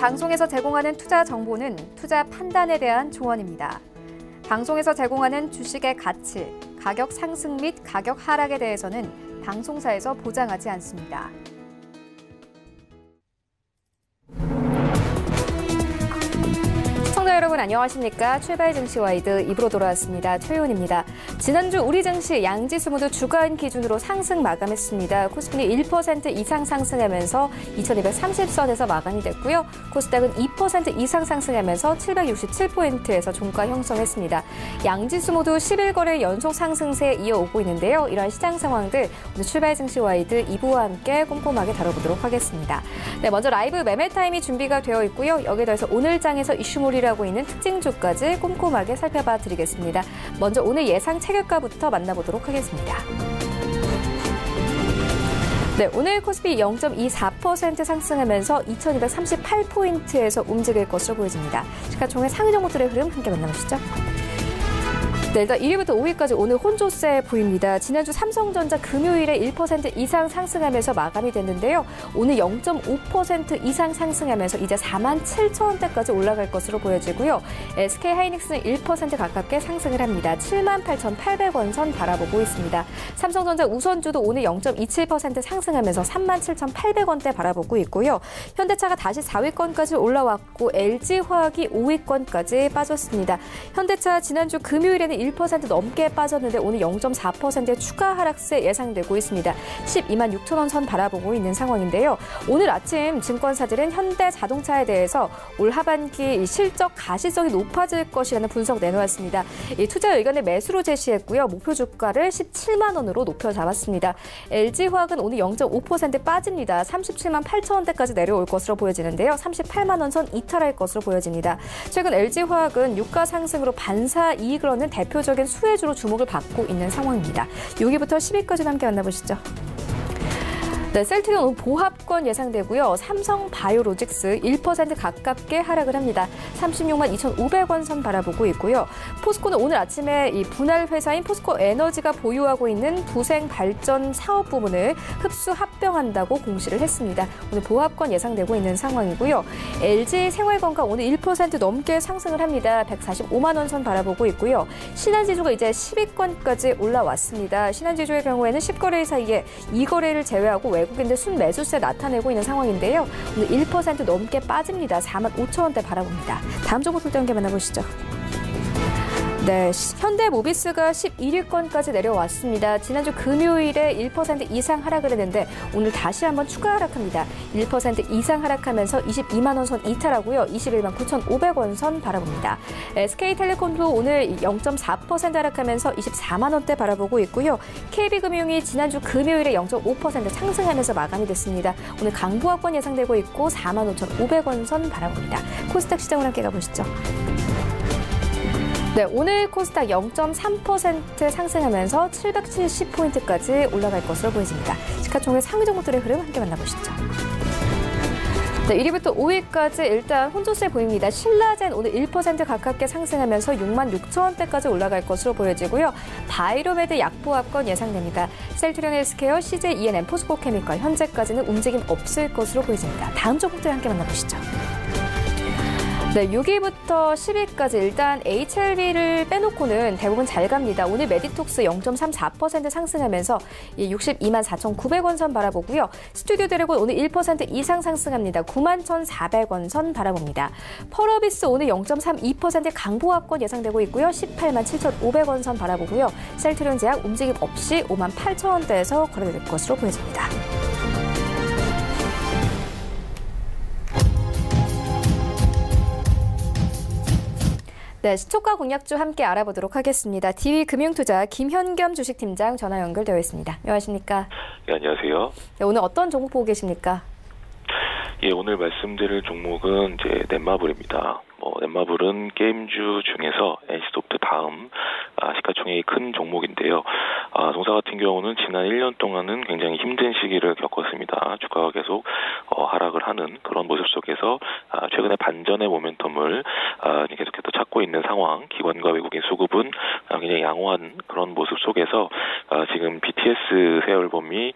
방송에서 제공하는 투자 정보는 투자 판단에 대한 조언입니다. 방송에서 제공하는 주식의 가치, 가격 상승 및 가격 하락에 대해서는 방송사에서 보장하지 않습니다. 시청자 여러분 안녕하십니까? 출발 증시 와이드 2부로 돌아왔습니다. 최윤입니다. 지난주 우리 증시 양지수 모두 주간 기준으로 상승 마감했습니다. 코스피는 1% 이상 상승하면서 2230선에서 마감이 됐고요. 코스닥은 2% 이상 상승하면서 767포인트에서 종가 형성했습니다. 양지수 모두 11거래 연속 상승세 이어오고 있는데요. 이러한 시장 상황들 오늘 출발 증시 와이드 2부와 함께 꼼꼼하게 다뤄보도록 하겠습니다. 네, 먼저 라이브 매매 타임이 준비가 되어 있고요. 여기에 더해서 오늘 장에서 이슈몰이라고 있는 특징주까지 꼼꼼하게 살펴봐 드리겠습니다. 먼저 오늘 예상 체결가부터 만나보도록 하겠습니다. 네, 오늘 코스피 0.24% 상승하면서 2238포인트에서 움직일 것으로 보여집니다. 시가총액 상위 종목들의 흐름 함께 만나보시죠. 네, 일단 1위부터 5위까지 오늘 혼조세 보입니다. 지난주 삼성전자 금요일에 1% 이상 상승하면서 마감이 됐는데요. 오늘 0.5% 이상 상승하면서 이제 47,000원대까지 올라갈 것으로 보여지고요. SK하이닉스는 1% 가깝게 상승을 합니다. 78,800원 선 바라보고 있습니다. 삼성전자 우선주도 오늘 0.27% 상승하면서 37,800원대 바라보고 있고요. 현대차가 다시 4위권까지 올라왔고 LG화학이 5위권까지 빠졌습니다. 현대차 지난주 금요일에는 1% 넘게 빠졌는데 오늘 0.4%의 추가 하락세 예상되고 있습니다. 12만 6천원 선 바라보고 있는 상황인데요. 오늘 아침 증권사들은 현대자동차에 대해서 올 하반기 실적 가시성이 높아질 것이라는 분석 내놓았습니다. 이 투자 의견을 매수로 제시했고요. 목표 주가를 17만 원으로 높여 잡았습니다. LG화학은 오늘 0.5% 빠집니다. 37만 8천원대까지 내려올 것으로 보여지는데요. 38만 원 선 이탈할 것으로 보여집니다. 최근 LG화학은 유가 상승으로 반사 이익을 얻는 대표적인 수혜주로 주목을 받고 있는 상황입니다. 6위부터 10위까지 함께 만나보시죠. 네, 셀트리온 오늘 보합권 예상되고요. 삼성바이오로직스 1% 가깝게 하락을 합니다. 36만 2,500원 선 바라보고 있고요. 포스코는 오늘 아침에 이 분할 회사인 포스코 에너지가 보유하고 있는 부생 발전 사업 부문을 흡수 합병한다고 공시를 했습니다. 오늘 보합권 예상되고 있는 상황이고요. LG 생활건강 오늘 1% 넘게 상승을 합니다. 145만 원 선 바라보고 있고요. 신한지주가 이제 10위권까지 올라왔습니다. 신한지주의 경우에는 10거래 사이에 2거래를 제외하고 외국인들 순매수세 나타내고 있는 상황인데요. 오늘 1% 넘게 빠집니다. 4만 5천원대 바라봅니다. 다음 종목 설정 함께 만나보시죠. 네, 현대모비스가 11위권까지 내려왔습니다. 지난주 금요일에 1% 이상 하락을 했는데 오늘 다시 한번 추가 하락합니다. 1% 이상 하락하면서 22만 원 선 이탈하고요. 21만 9,500원 선 바라봅니다. SK텔레콤도 오늘 0.4% 하락하면서 24만 원대 바라보고 있고요. KB금융이 지난주 금요일에 0.5% 상승하면서 마감이 됐습니다. 오늘 강보합권 예상되고 있고 4만 5,500원 선 바라봅니다. 코스닥 시장을 함께 가보시죠. 네, 오늘 코스닥 0.3% 상승하면서 770포인트까지 올라갈 것으로 보여집니다. 시가총액 상위 종목들의 흐름 함께 만나보시죠. 네, 1위부터 5위까지 일단 혼조세 보입니다. 신라젠 오늘 1% 가깝게 상승하면서 6만 6천원대까지 올라갈 것으로 보여지고요. 바이로메드 약보합권 예상됩니다. 셀트리온 헬스케어, CJ E&M, 포스코케미컬 현재까지는 움직임 없을 것으로 보여집니다. 다음 종목들 함께 만나보시죠. 네, 6위부터 10위까지 일단 HLB를 빼놓고는 대부분 잘 갑니다. 오늘 메디톡스 0.34% 상승하면서 62만 4,900원 선 바라보고요. 스튜디오 드래곤 오늘 1% 이상 상승합니다. 9만 1,400원 선 바라봅니다. 펄어비스 오늘 0.32% 강보합권 예상되고 있고요. 18만 7,500원 선 바라보고요. 셀트리온 제약 움직임 없이 5만 8천원대에서 거래될 것으로 보여집니다. 네, 시초가 공략주 함께 알아보도록 하겠습니다. DB금융투자 김현겸 주식팀장 전화 연결되어 있습니다. 안녕하십니까? 네, 안녕하세요. 네, 오늘 어떤 종목 보고 계십니까? 예, 오늘 말씀드릴 종목은 이제 넷마블입니다. 넷마블은 게임주 중에서 NC소프트 다음 시가총액이 큰 종목인데요. 동사 같은 경우는 지난 1년 동안은 굉장히 힘든 시기를 겪었습니다. 주가가 계속 하락을 하는 그런 모습 속에서 최근에 반전의 모멘텀을 계속해서 찾고 있는 상황. 기관과 외국인 수급은 굉장히 양호한 그런 모습 속에서 지금 BTS 새 앨범이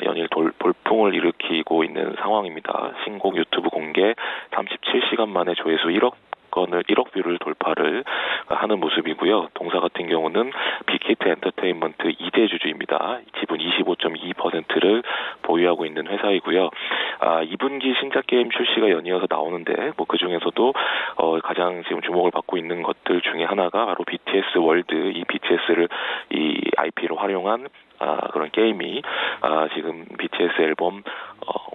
연일 돌풍을 일으키고 있는 상황입니다. 신곡 유튜브 공개 37시간 만에 조회수 1억 뷰를 돌파를 하는 모습이고요. 동사 같은 경우는 빅히트 엔터테인먼트 2대 주주입니다. 지분 25.2%를 보유하고 있는 회사이고요. 2분기 신작 게임 출시가 연이어서 나오는데 그 중에서도 가장 지금 주목을 받고 있는 것들 중에 하나가 바로 BTS 월드, 이 BTS를 이 IP로 활용한 그런 게임이 지금 BTS 앨범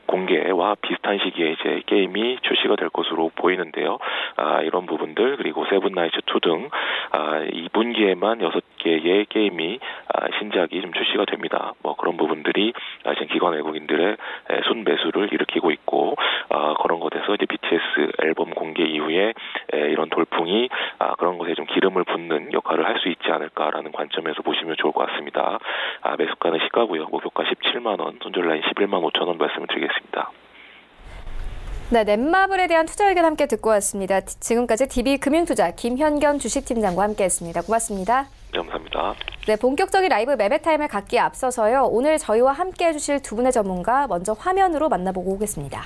공개와 비슷한 시기에 이제 게임이 출시가 될 것으로 보이는데요. 이런 부분들 그리고 세븐나이츠 2 등 2분기에만 6개의 게임이 신작이 좀 출시가 됩니다. 그런 부분들이 지금 기관 외국인들의 순매수를 일으키고 있고 그런 것에서 이제 BTS 앨범 공개 이후에 이런 돌풍이 그런 것에 좀 기름을 붓는 역할을 할 수 있지 않을까라는 관점에서 보시면 좋을 것 같습니다. 매수가는 시가고요. 목표가 17만 원, 손절 라인 11만 5천 원 말씀을 드리겠습니다. 네, 넷마블에 대한 투자 의견 함께 듣고 왔습니다. 지금까지 DB금융투자 김현견 주식팀장과 함께했습니다. 고맙습니다. 네, 감사합니다. 네, 본격적인 라이브 매매 타임을 갖기에 앞서서요. 오늘 저희와 함께해 주실 두 분의 전문가 먼저 화면으로 만나보고 오겠습니다.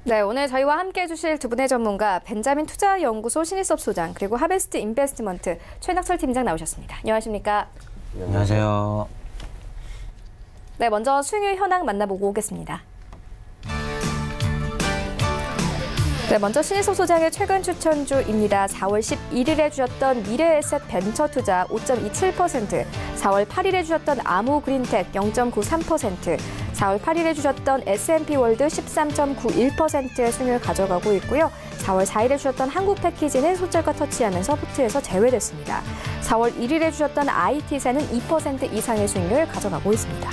네, 오늘 저희와 함께해 주실 두 분의 전문가 벤자민 투자연구소 신일섭 소장 그리고 하베스트 인베스트먼트 최낙철 팀장 나오셨습니다. 안녕하십니까? 안녕하세요. 네, 먼저 수익률 현황 만나보고 오겠습니다. 네, 먼저 신일섭 소장의 최근 추천주입니다. 4월 11일에 주셨던 미래에셋 벤처투자 5.27%, 4월 8일에 주셨던 아무그린텍 0.93%, 4월 8일에 주셨던 S&P월드 13.91%의 수익률을 가져가고 있고요. 4월 4일에 주셨던 한국패키지는 소절가 터치하면서 포트에서 제외됐습니다. 4월 1일에 주셨던 IT세는 2% 이상의 수익률을 가져가고 있습니다.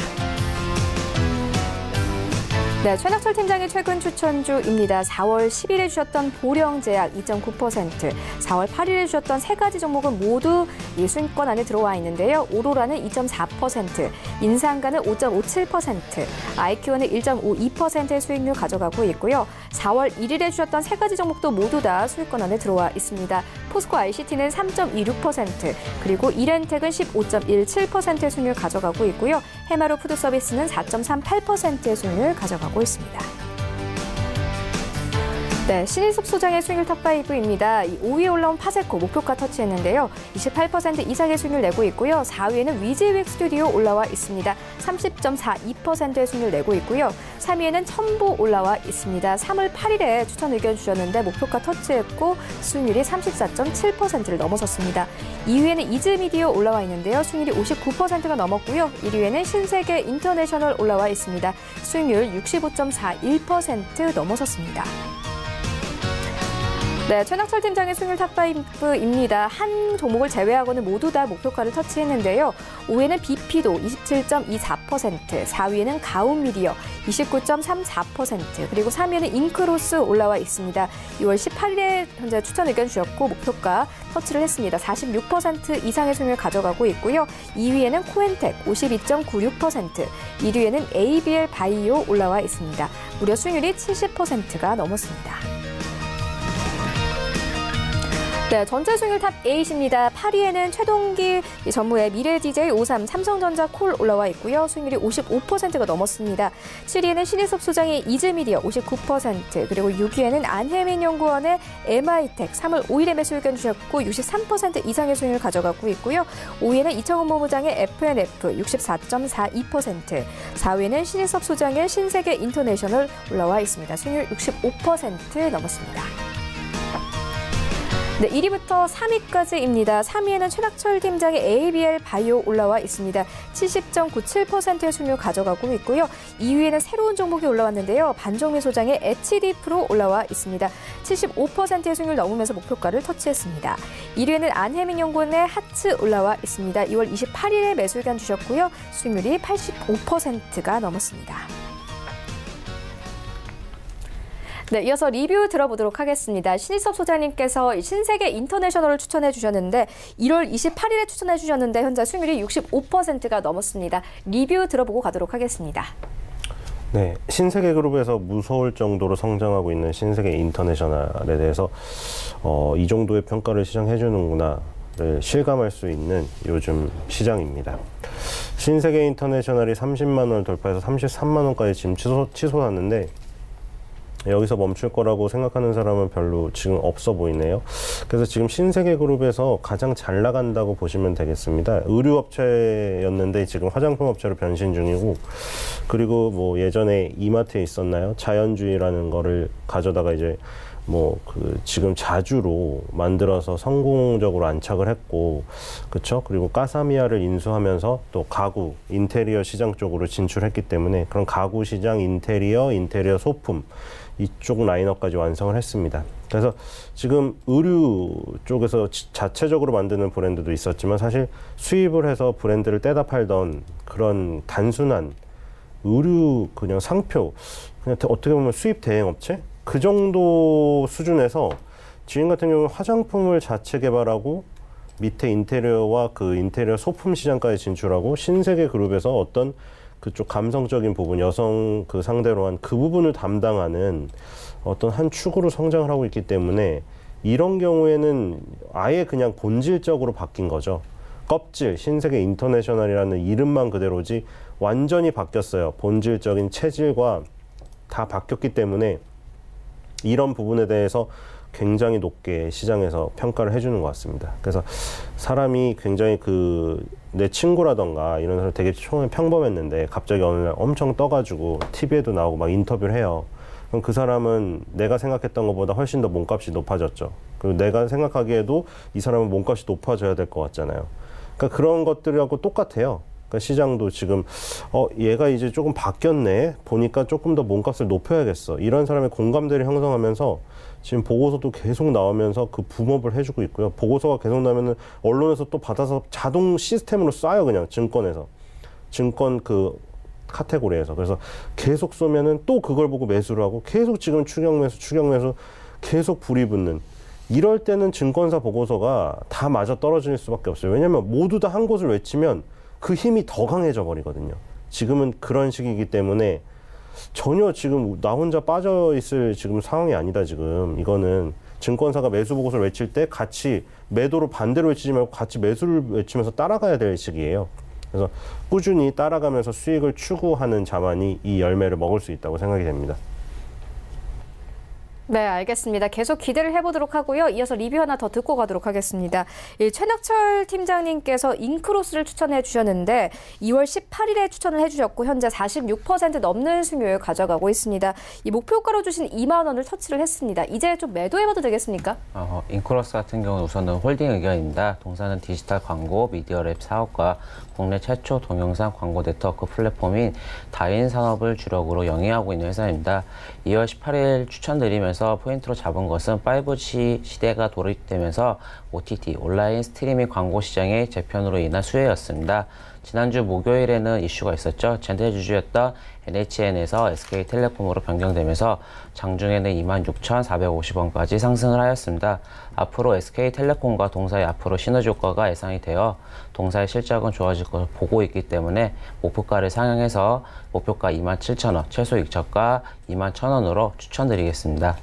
네, 최낙철 팀장의 최근 추천주입니다. 4월 10일에 주셨던 보령제약 2.9%, 4월 8일에 주셨던 세 가지 종목은 모두 이 수익권 안에 들어와 있는데요. 오로라는 2.4%, 인상가는 5.57%, 아이큐어는 1.52%의 수익률 가져가고 있고요. 4월 1일에 주셨던 세 가지 종목도 모두 다 수익권 안에 들어와 있습니다. 포스코 ICT는 3.26%, 그리고 이렌텍은 15.17%의 수익률 가져가고 있고요. 해마루 푸드서비스는 4.38%의 수익률 가져가고 있습니다. 네, 신일섭 소장의 수익률 탑5입니다. 5위에 올라온 파세코 목표가 터치했는데요. 28% 이상의 수익률 내고 있고요. 4위에는 위즈윅 스튜디오 올라와 있습니다. 30.42%의 수익률 내고 있고요. 3위에는 첨보 올라와 있습니다. 3월 8일에 추천 의견 주셨는데 목표가 터치했고 수익률이 34.7%를 넘어섰습니다. 2위에는 이즈미디어 올라와 있는데요. 수익률이 59%가 넘었고요. 1위에는 신세계 인터내셔널 올라와 있습니다. 수익률 65.41% 넘어섰습니다. 네, 최낙철 팀장의 수익률 탑5입니다. 한 종목을 제외하고는 모두 다 목표가를 터치했는데요. 5위에는 BP도 27.24%, 4위에는 가온미디어 29.34%, 그리고 3위에는 잉크로스 올라와 있습니다. 2월 18일에 현재 추천 의견 주셨고 목표가 터치를 했습니다. 46% 이상의 수익률을 가져가고 있고요. 2위에는 코엔텍 52.96%, 1위에는 ABL 바이오 올라와 있습니다. 무려 수익률이 70%가 넘었습니다. 네, 전체 수익률 탑8입니다. 8위에는 최동기 전무의 미래DJ53 삼성전자 콜 올라와 있고요. 수익률이 55%가 넘었습니다. 7위에는 신일섭 소장의 이즈미디어 59%, 그리고 6위에는 안혜민연구원의 MI텍 3월 5일에 매수 의견 주셨고 63% 이상의 수익률을 가져가고 있고요. 5위에는 이창훈 본부장의 FNF 64.42%, 4위에는 신일섭 소장의 신세계 인터내셔널 올라와 있습니다. 수익률 65% 넘었습니다. 네, 1위부터 3위까지입니다. 3위에는 최낙철 팀장의 ABL 바이오 올라와 있습니다. 70.97%의 수익률 가져가고 있고요. 2위에는 새로운 종목이 올라왔는데요. 반정미 소장의 HD프로 올라와 있습니다. 75%의 수익률 넘으면서 목표가를 터치했습니다. 1위에는 안혜민 연구원의 하츠 올라와 있습니다. 2월 28일에 매수 의견 주셨고요. 수익률이 85%가 넘었습니다. 네, 이어서 리뷰 들어보도록 하겠습니다. 신희섭 소장님께서 신세계 인터내셔널을 추천해 주셨는데 1월 28일에 추천해 주셨는데 현재 수익률이 65%가 넘었습니다. 리뷰 들어보고 가도록 하겠습니다. 네, 신세계그룹에서 무서울 정도로 성장하고 있는 신세계 인터내셔널에 대해서 이 정도의 평가를 시장해 주는구나를 실감할 수 있는 요즘 시장입니다. 신세계 인터내셔널이 30만 원을 돌파해서 33만 원까지 지금 치솟았는데 여기서 멈출 거라고 생각하는 사람은 별로 지금 없어 보이네요. 그래서 지금 신세계그룹에서 가장 잘 나간다고 보시면 되겠습니다. 의류업체였는데 지금 화장품업체로 변신 중이고, 그리고 뭐 예전에 이마트에 있었나요? 자연주의라는 거를 가져다가 이제 지금 자주로 만들어서 성공적으로 안착을 했고, 그쵸? 그리고 까사미아를 인수하면서 또 가구, 인테리어 시장 쪽으로 진출했기 때문에 그런 가구 시장, 인테리어 소품, 이쪽 라인업까지 완성을 했습니다. 그래서 지금 의류 쪽에서 자체적으로 만드는 브랜드도 있었지만 사실 수입을 해서 브랜드를 떼다 팔던 그런 단순한 의류 그냥 상표, 그냥 어떻게 보면 수입 대행업체? 그 정도 수준에서 지금 같은 경우는 화장품을 자체 개발하고 밑에 인테리어와 그 인테리어 소품 시장까지 진출하고 신세계그룹에서 어떤 그쪽 감성적인 부분, 여성 그 상대로 한 그 부분을 담당하는 어떤 한 축으로 성장을 하고 있기 때문에 이런 경우에는 아예 그냥 본질적으로 바뀐 거죠. 껍질, 신세계 인터내셔널이라는 이름만 그대로지 완전히 바뀌었어요. 본질적인 체질과 다 바뀌었기 때문에 이런 부분에 대해서 굉장히 높게 시장에서 평가를 해주는 것 같습니다. 그래서 사람이 굉장히 내 친구라던가 이런 사람 되게 처음에 평범했는데 갑자기 어느 날 엄청 떠가지고 TV에도 나오고 막 인터뷰를 해요. 그럼 그 사람은 내가 생각했던 것보다 훨씬 더 몸값이 높아졌죠. 그리고 내가 생각하기에도 이 사람은 몸값이 높아져야 될 것 같잖아요. 그러니까 그런 것들하고 똑같아요. 그러니까 시장도 지금 얘가 이제 조금 바뀌었네, 보니까 조금 더 몸값을 높여야겠어, 이런 사람의 공감대를 형성하면서 지금 보고서도 계속 나오면서 그 붐업을 해주고 있고요. 보고서가 계속 나오면은 언론에서 또 받아서 자동 시스템으로 쏴요. 그냥 증권에서, 증권 그 카테고리에서. 그래서 계속 쏘면은 또 그걸 보고 매수를 하고 계속 지금 추격 매수 계속 불이 붙는, 이럴 때는 증권사 보고서가 다 맞아 떨어질 수밖에 없어요. 왜냐면 모두 다 한 곳을 외치면 그 힘이 더 강해져 버리거든요. 지금은 그런 시기이기 때문에 전혀 지금 나 혼자 빠져 있을 지금 상황이 아니다. 지금 이거는 증권사가 매수 보고서를 외칠 때 같이 매도로 반대로 외치지 말고 같이 매수를 외치면서 따라가야 될 시기예요. 그래서 꾸준히 따라가면서 수익을 추구하는 자만이 이 열매를 먹을 수 있다고 생각이 됩니다. 네, 알겠습니다. 계속 기대를 해보도록 하고요. 이어서 리뷰 하나 더 듣고 가도록 하겠습니다. 최낙철 팀장님께서 인크로스를 추천해 주셨는데 2월 18일에 추천을 해주셨고 현재 46% 넘는 수익률을 가져가고 있습니다. 이 목표가로 주신 2만 원을 터치를 했습니다. 이제 좀 매도해봐도 되겠습니까? 인크로스 같은 경우는 우선은 홀딩 의견입니다. 동사는 디지털 광고, 미디어랩 사업과 국내 최초 동영상 광고 네트워크 플랫폼인 다인 산업을 주력으로 영위하고 있는 회사입니다. 2월 18일 추천드리면서 포인트로 잡은 것은 5G 시대가 도입되면서 OTT, 온라인 스트리밍 광고 시장의 재편으로 인한 수혜였습니다. 지난주 목요일에는 이슈가 있었죠. 젠대주주였던 NHN에서 SK텔레콤으로 변경되면서 장중에는 26,450원까지 상승을 하였습니다. 앞으로 SK텔레콤과 동사의 앞으로 시너지 효과가 예상이 되어 동사의 실적은 좋아질 것을 보고 있기 때문에 목표가를 상향해서 목표가 27,000원, 최소 익저가 21,000원으로 추천드리겠습니다.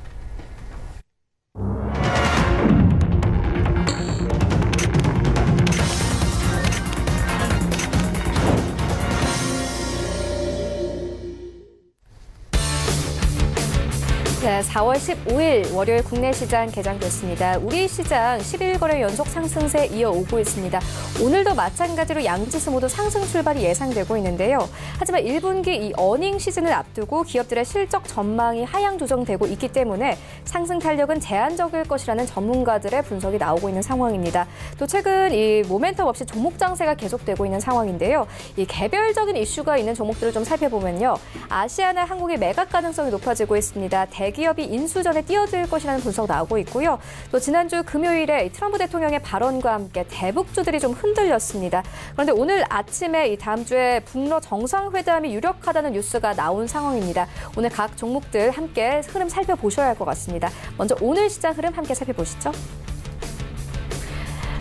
네, 네, 4월 15일 월요일 국내 시장 개장됐습니다. 우리 시장 11일 거래 연속 상승세 이어오고 있습니다. 오늘도 마찬가지로 양지수 모두 상승 출발이 예상되고 있는데요. 하지만 1분기 이 어닝 시즌을 앞두고 기업들의 실적 전망이 하향 조정되고 있기 때문에 상승 탄력은 제한적일 것이라는 전문가들의 분석이 나오고 있는 상황입니다. 또 최근 이 모멘텀 없이 종목 장세가 계속되고 있는 상황인데요. 이 개별적인 이슈가 있는 종목들을 좀 살펴보면요. 아시아나 한국의 매각 가능성이 높아지고 있습니다. 대기업이 인수전에 뛰어들 것이라는 분석 나오고 있고요. 또 지난주 금요일에 트럼프 대통령의 발언과 함께 대북주들이 좀 흔들렸습니다. 그런데 오늘 아침에 이 다음 주에 북러 정상회담이 유력하다는 뉴스가 나온 상황입니다. 오늘 각 종목들 함께 흐름 살펴보셔야 할 것 같습니다. 먼저 오늘 시장 흐름 함께 살펴보시죠.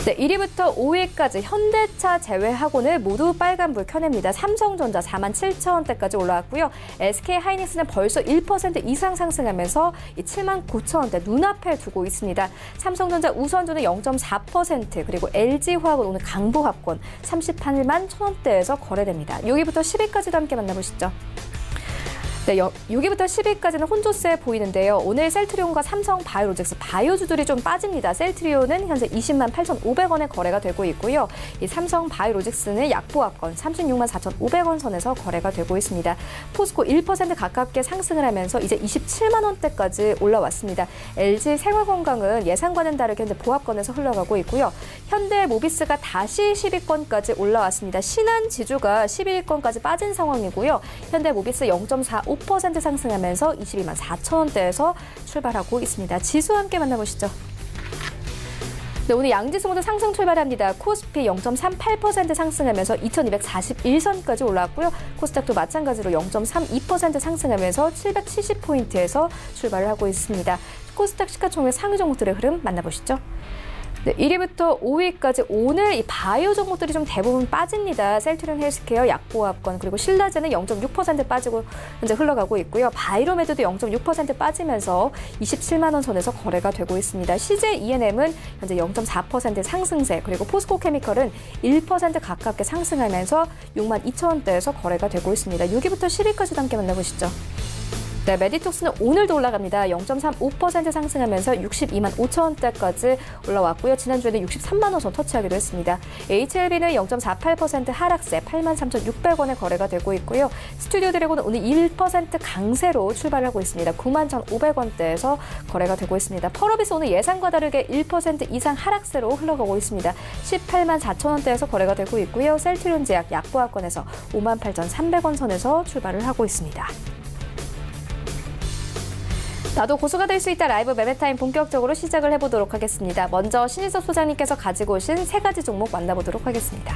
네, 1위부터 5위까지 현대차 제외하고는 모두 빨간불 켜냅니다. 삼성전자 47,000원대까지 올라왔고요. SK하이닉스는 벌써 1% 이상 상승하면서 79,000원대 눈앞에 두고 있습니다. 삼성전자 우선주는 0.4% 그리고 LG화학은 오늘 강보합권 38만 1,000원대에서 거래됩니다. 6위부터 10위까지도 함께 만나보시죠. 네, 6위부터 10위까지는 혼조세 보이는데요. 오늘 셀트리온과 삼성 바이오로직스 바이오주들이 좀 빠집니다. 셀트리온은 현재 20만 8,500원에 거래가 되고 있고요. 이 삼성 바이오로직스는 약보합권 36만 4,500원 선에서 거래가 되고 있습니다. 포스코 1% 가깝게 상승을 하면서 이제 27만 원대까지 올라왔습니다. LG 생활건강은 예상과는 다르게 현재 보합권에서 흘러가고 있고요. 현대모비스가 다시 10위권까지 올라왔습니다. 신한지주가 11위권까지 빠진 상황이고요. 현대모비스 0.45% 상승하면서 22만 4,000원대에서 출발하고 있습니다. 지수 함께 만나보시죠. 네, 오늘 양지수 모두 상승 출발합니다. 코스피 0.38% 상승하면서 2241선까지 올라왔고요. 코스닥도 마찬가지로 0.32% 상승하면서 770포인트에서 출발을 하고 있습니다. 코스닥 시가총액 상위 종목들의 흐름 만나보시죠. 네, 1위부터 5위까지 오늘 이 바이오 종목들이 좀 대부분 빠집니다. 셀트리온 헬스케어, 약보합권, 그리고 신라제는 0.6% 빠지고 현재 흘러가고 있고요. 바이로메드도 0.6% 빠지면서 27만 원 선에서 거래가 되고 있습니다. CJ ENM은 현재 0.4% 상승세, 그리고 포스코 케미컬은 1% 가깝게 상승하면서 6만 2천 원대에서 거래가 되고 있습니다. 6위부터 10위까지도 함께 만나보시죠. 네, 메디톡스는 오늘도 올라갑니다. 0.35% 상승하면서 62만 5천 원대까지 올라왔고요. 지난주에는 63만 원 선 터치하기도 했습니다. HLB는 0.48% 하락세 8만 3,600원에 거래가 되고 있고요. 스튜디오 드래곤은 오늘 1% 강세로 출발하고 있습니다. 9만 1,500원대에서 거래가 되고 있습니다. 펄어비스 오늘 예상과 다르게 1% 이상 하락세로 흘러가고 있습니다. 18만 4천 원대에서 거래가 되고 있고요. 셀트리온 제약 약보합권에서 5만 8,300원 선에서 출발을 하고 있습니다. 나도 고수가 될 수 있다 라이브 매매타임 본격적으로 시작을 해보도록 하겠습니다. 먼저 신일섭 소장님께서 가지고 오신 세 가지 종목 만나보도록 하겠습니다.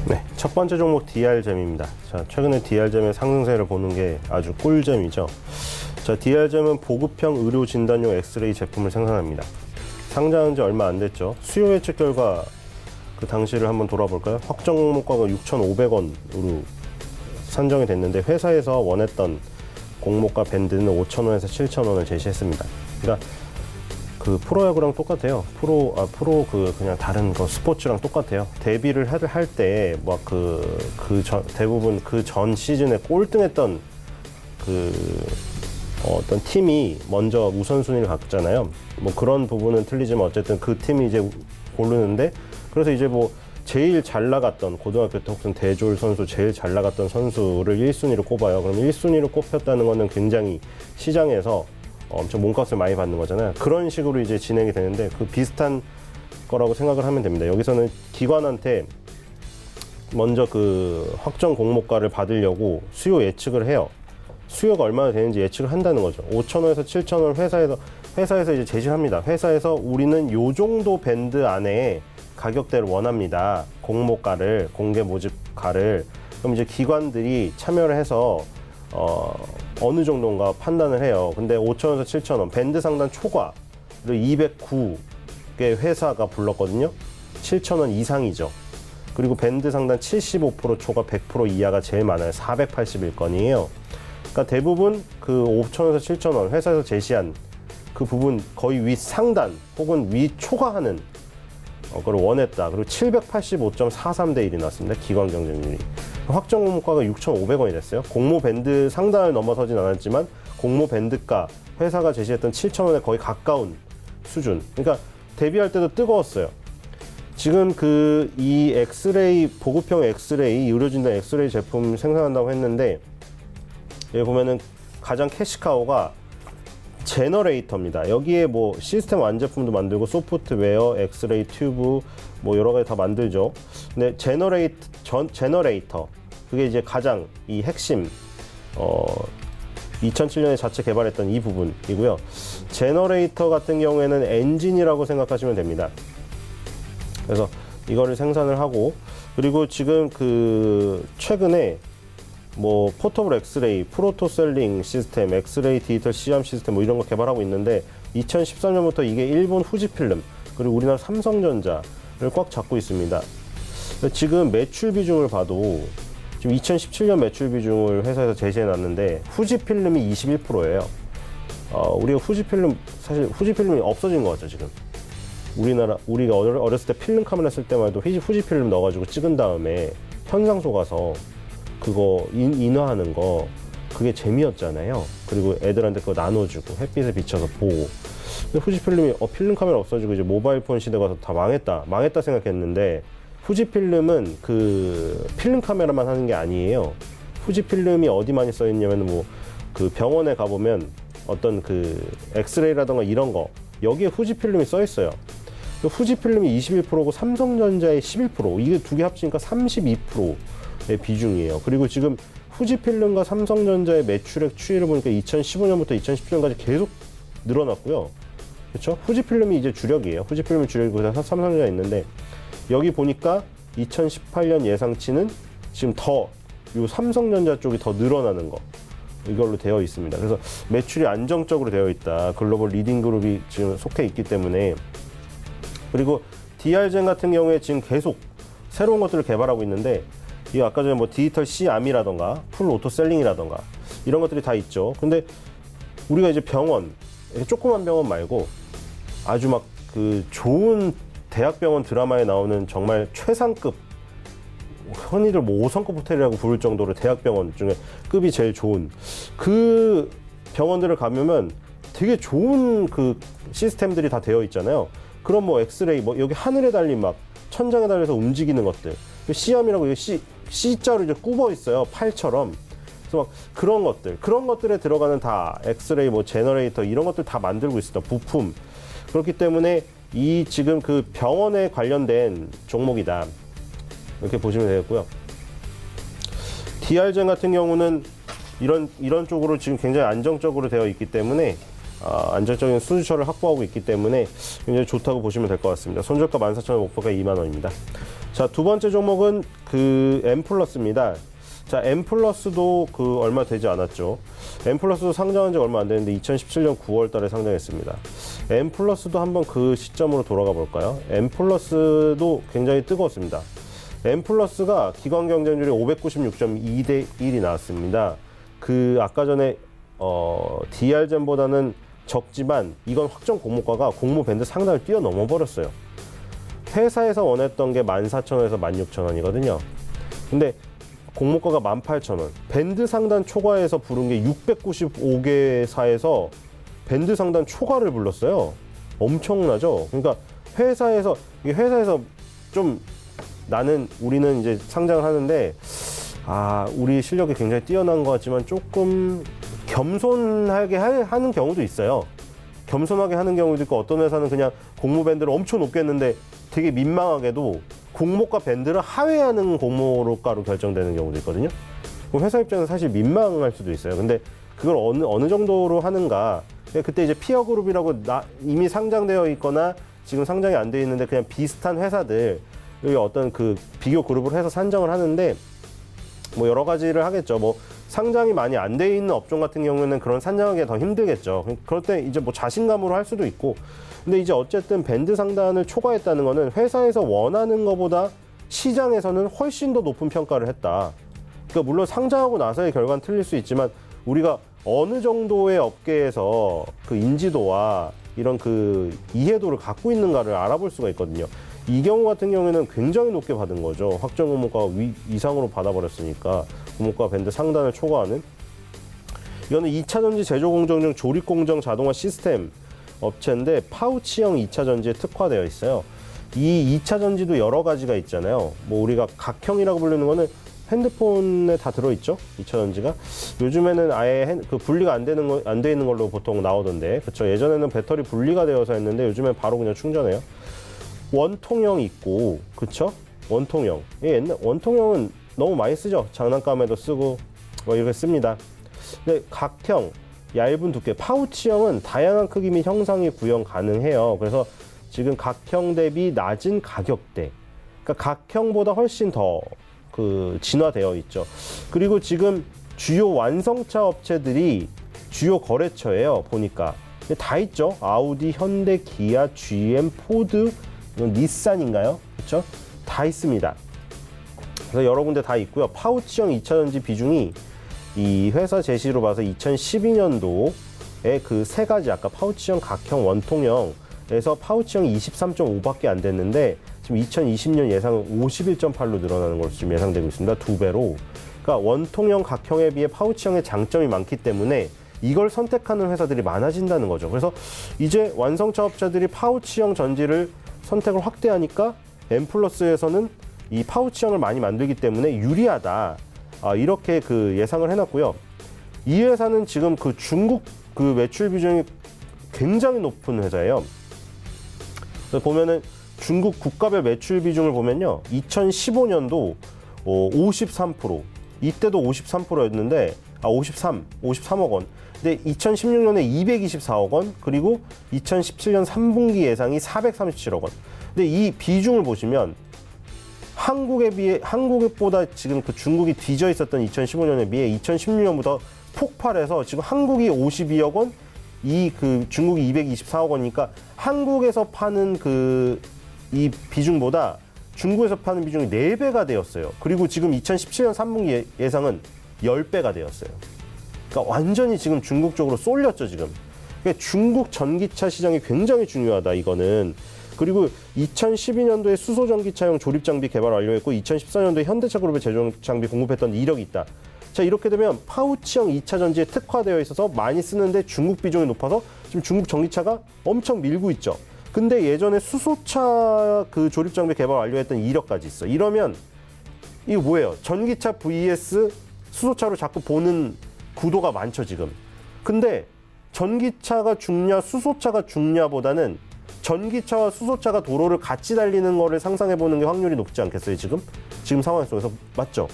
네, 첫 번째 종목 DR잼입니다. 자, 최근에 DR잼의 상승세를 보는 게 아주 꿀잼이죠. 자, DR잼은 보급형 의료 진단용 엑스레이 제품을 생산합니다. 상장한 지 얼마 안 됐죠. 수요 예측 결과 그 당시를 한번 돌아볼까요? 확정 공모가가 6,500원으로 산정이 됐는데 회사에서 원했던 공모가 밴드는 5,000원에서 7,000원을 제시했습니다. 그러니까 그 프로야구랑 똑같아요. 그냥 다른 거 스포츠랑 똑같아요. 데뷔를 할 때 막 대부분 그 전 시즌에 꼴등했던 어떤 팀이 먼저 우선순위를 갖잖아요. 뭐 그런 부분은 틀리지만 어쨌든 그 팀이 이제 고르는데, 그래서 이제 뭐 제일 잘 나갔던 고등학교 때 혹은 대졸 선수 제일 잘 나갔던 선수를 1순위로 꼽아요. 그럼 1순위로 꼽혔다는 거는 굉장히 시장에서 엄청 몸값을 많이 받는 거잖아요. 그런 식으로 이제 진행이 되는데 그 비슷한 거라고 생각을 하면 됩니다. 여기서는 기관한테 먼저 그 확정 공모가를 받으려고 수요 예측을 해요. 수요가 얼마나 되는지 예측을 한다는 거죠. 5,000원에서 7,000원 회사에서 이제 제시를 합니다. 회사에서 우리는 요 정도 밴드 안에 가격대를 원합니다. 공모가를, 공개 모집가를. 그럼 이제 기관들이 참여를 해서 어느 정도인가 판단을 해요. 근데 5,000원에서 7,000원, 밴드 상단 초과를 209개 회사가 불렀거든요. 7,000원 이상이죠. 그리고 밴드 상단 75% 초과 100% 이하가 제일 많아요. 481건이에요. 그러니까 대부분 그 5,000원에서 7,000원 회사에서 제시한 그 부분 거의 위 상단 혹은 위 초과하는 그걸 원했다. 그리고 785.43대 1이 나왔습니다. 기관 경쟁률이. 확정 공모가가 6,500원이 됐어요. 공모 밴드 상단을 넘어서진 않았지만 공모 밴드가 회사가 제시했던 7,000원에 거의 가까운 수준. 그러니까 대비할 때도 뜨거웠어요. 지금 이 엑스레이, 보급형 엑스레이, 의료진단 엑스레이 제품 생산한다고 했는데, 여기 보면은 가장 캐시카우가 제너레이터입니다. 여기에 뭐 시스템 완제품도 만들고 소프트웨어, 엑스레이 튜브 뭐 여러 가지 다 만들죠. 근데 제너레이터 그게 이제 가장 이 핵심 2007년에 자체 개발했던 이 부분이고요. 제너레이터 같은 경우에는 엔진이라고 생각하시면 됩니다. 그래서 이거를 생산을 하고, 그리고 지금 최근에 뭐 포터블 엑스레이, 프로토셀링 시스템, 엑스레이 디지털 시암 시스템 뭐 이런 거 개발하고 있는데 2013년부터 이게 일본 후지필름 그리고 우리나라 삼성전자를 꽉 잡고 있습니다. 지금 매출 비중을 봐도 지금 2017년 매출 비중을 회사에서 제시해 놨는데 후지필름이 21%예요. 우리가 사실 후지필름이 없어진 것 같죠, 지금. 우리가 어렸을 때 필름 카메라 쓸 때만 해도 후지필름 넣어가지고 찍은 다음에 현상소 가서 그거 인화하는 거, 그게 재미였잖아요. 그리고 애들한테 그거 나눠주고 햇빛에 비춰서 보고. 근데 후지필름이 필름 카메라 없어지고 이제 모바일폰 시대 가서 다 망했다 생각했는데, 후지필름은 필름 카메라만 하는 게 아니에요. 후지필름이 어디 많이 써 있냐면 뭐 병원에 가보면 어떤 엑스레이라던가 이런 거, 여기에 후지필름이 써 있어요. 후지필름이 21%고 삼성전자의 11%, 이게 두 개 합치니까 32%의 비중이에요. 그리고 지금 후지필름과 삼성전자의 매출액 추이를 보니까 2015년부터 2017년까지 계속 늘어났고요. 그렇죠? 후지필름이 이제 주력이에요. 후지필름이 주력이고 삼성전자가 있는데, 여기 보니까 2018년 예상치는 지금 요 삼성전자 쪽이 더 늘어나는 거, 이걸로 되어 있습니다. 그래서 매출이 안정적으로 되어 있다. 글로벌 리딩 그룹이 지금 속해 있기 때문에. 그리고 DR젠 같은 경우에 지금 계속 새로운 것들을 개발하고 있는데, 이 아까 전에 뭐 디지털 C암이라던가 풀 오토 셀링이라던가 이런 것들이 다 있죠. 근데 우리가 이제 병원, 조그만 병원 말고 아주 막 좋은 대학병원 드라마에 나오는 정말 최상급, 흔히들 뭐 5성급 호텔이라고 부를 정도로 대학병원 중에 급이 제일 좋은 그 병원들을 가면 되게 좋은 시스템들이 다 되어 있잖아요. 그럼 뭐 엑스레이, 뭐 여기 하늘에 달린 막 천장에 달려서 움직이는 것들, C암이라고 C자로 이제 굽어 있어요, 팔처럼. 그래서 막 그런 것들에 들어가는 다 엑스레이, 뭐 제너레이터 이런 것들 다 만들고 있습니다, 부품. 그렇기 때문에 이 지금 병원에 관련된 종목이다, 이렇게 보시면 되겠고요. DR젠 같은 경우는 이런 쪽으로 지금 굉장히 안정적으로 되어 있기 때문에, 안정적인 수주처를 확보하고 있기 때문에 굉장히 좋다고 보시면 될 것 같습니다. 손절가 14,000원, 목표가 20,000원입니다. 자, 두 번째 종목은 M플러스입니다. 자, M플러스도 얼마 되지 않았죠. M플러스도 상장한 지 얼마 안 됐는데 2017년 9월 달에 상장했습니다. M플러스도 한번 그 시점으로 돌아가 볼까요? M플러스도 굉장히 뜨거웠습니다. M플러스가 기관 경쟁률이 596.2대 1이 나왔습니다. 아까 전에 DR젠보다는 적지만 이건 확정 공모가가 공모 밴드 상단을 뛰어넘어 버렸어요. 회사에서 원했던 게 14,000원에서 16,000원이거든요. 근데 공모가가 18,000원. 밴드 상단 초과해서 부른 게 695개사에서 밴드 상단 초과를 불렀어요. 엄청나죠? 그러니까 회사에서 좀 우리는 이제 상장을 하는데, 우리 실력이 굉장히 뛰어난 것 같지만 조금 겸손하게 하는 경우도 있어요. 겸손하게 하는 경우도 있고, 어떤 회사는 그냥 공모 밴드를 엄청 높게 했는데 되게 민망하게도 공모가 밴드를 하회하는 공모가로 결정되는 경우도 있거든요. 그럼 회사 입장에서 사실 민망할 수도 있어요. 근데 그걸 어느 정도로 하는가. 그때 이제 피어 그룹이라고 이미 상장되어 있거나 지금 상장이 안 되어 있는데 그냥 비슷한 회사들, 어떤 비교 그룹을 해서 산정을 하는데, 뭐 여러 가지를 하겠죠. 뭐 상장이 많이 안 돼 있는 업종 같은 경우에는 그런 산정하기가 더 힘들겠죠. 그럴 때 이제 뭐 자신감으로 할 수도 있고. 근데 이제 어쨌든 밴드 상단을 초과했다는 거는 회사에서 원하는 것보다 시장에서는 훨씬 더 높은 평가를 했다. 그러니까 물론 상장하고 나서의 결과는 틀릴 수 있지만, 우리가 어느 정도의 업계에서 인지도와 이런 이해도를 갖고 있는가를 알아볼 수가 있거든요. 이 경우 같은 경우에는 굉장히 높게 받은 거죠. 확정 공모가 이상으로 받아버렸으니까, 공모가 밴드 상단을 초과하는. 이거는 2차 전지 제조 공정 중 조립 공정 자동화 시스템 업체인데 파우치형 2차 전지에 특화되어 있어요. 이 2차 전지도 여러 가지가 있잖아요. 뭐 우리가 각형이라고 부르는 거는 핸드폰에 다 들어있죠. 2차 전지가. 요즘에는 아예 그 분리가 안 돼 있는 걸로 보통 나오던데. 그렇죠. 예전에는 배터리 분리가 되어서 했는데 요즘엔 바로 그냥 충전해요. 원통형 있고, 그렇죠? 원통형. 옛날 원통형은 너무 많이 쓰죠. 장난감에도 쓰고 뭐 이렇게 씁니다. 근데 각형, 얇은 두께, 파우치형은 다양한 크기 및 형상이 구형 가능해요. 그래서 지금 각형 대비 낮은 가격대. 그러니까 각형보다 훨씬 더 진화되어 있죠. 그리고 지금 주요 완성차 업체들이 주요 거래처예요. 보니까 다 있죠. 아우디, 현대, 기아, GM, 포드, 이건 닛산인가요? 그렇죠? 다 있습니다. 그래서 여러 군데 다 있고요. 파우치형 2차 전지 비중이 이 회사 제시로 봐서 2012년도에 그 세 가지 아까 파우치형, 각형, 원통형에서 파우치형이 23.5밖에 안 됐는데 지금 2020년 예상은 51.8로 늘어나는 것으로 지금 예상되고 있습니다. 2배로. 그러니까 원통형, 각형에 비해 파우치형의 장점이 많기 때문에 이걸 선택하는 회사들이 많아진다는 거죠. 그래서 이제 완성차 업체들이 파우치형 전지를 선택을 확대하니까 M+에서는 이 파우치형을 많이 만들기 때문에 유리하다. 이렇게 예상을 해놨고요. 이 회사는 지금 중국 매출 비중이 굉장히 높은 회사예요. 그래서 보면은 중국 국가별 매출 비중을 보면요. 2015년도 53%, 이때도 53%였는데 53억 원. 근데 2016년에 224억 원, 그리고 2017년 3분기 예상이 437억 원. 근데 이 비중을 보시면 한국보다 지금 중국이 뒤져 있었던 2015년에 비해 2016년부터 폭발해서 지금 한국이 52억 원, 중국이 224억 원이니까 한국에서 파는 이 비중보다 중국에서 파는 비중이 4배가 되었어요. 그리고 지금 2017년 3분기 예상은 10배가 되었어요. 그러니까 완전히 지금 중국 쪽으로 쏠렸죠, 지금. 그러니까 중국 전기차 시장이 굉장히 중요하다, 이거는. 그리고 2012년도에 수소 전기차용 조립 장비 개발 완료했고 2014년도에 현대차 그룹의 제조 장비 공급했던 이력이 있다. 자, 이렇게 되면 파우치형 2차 전지에 특화되어 있어서 많이 쓰는데 중국 비중이 높아서 지금 중국 전기차가 엄청 밀고 있죠. 근데 예전에 수소차 조립 장비 개발 완료했던 이력까지 있어. 이러면 이거 뭐예요? 전기차 vs 수소차로 자꾸 보는 구도가 많죠, 지금. 근데 전기차가 죽냐 수소차가 죽냐보다는 전기차와 수소차가 도로를 같이 달리는 거를 상상해보는 게 확률이 높지 않겠어요, 지금 상황 속에서. 맞죠?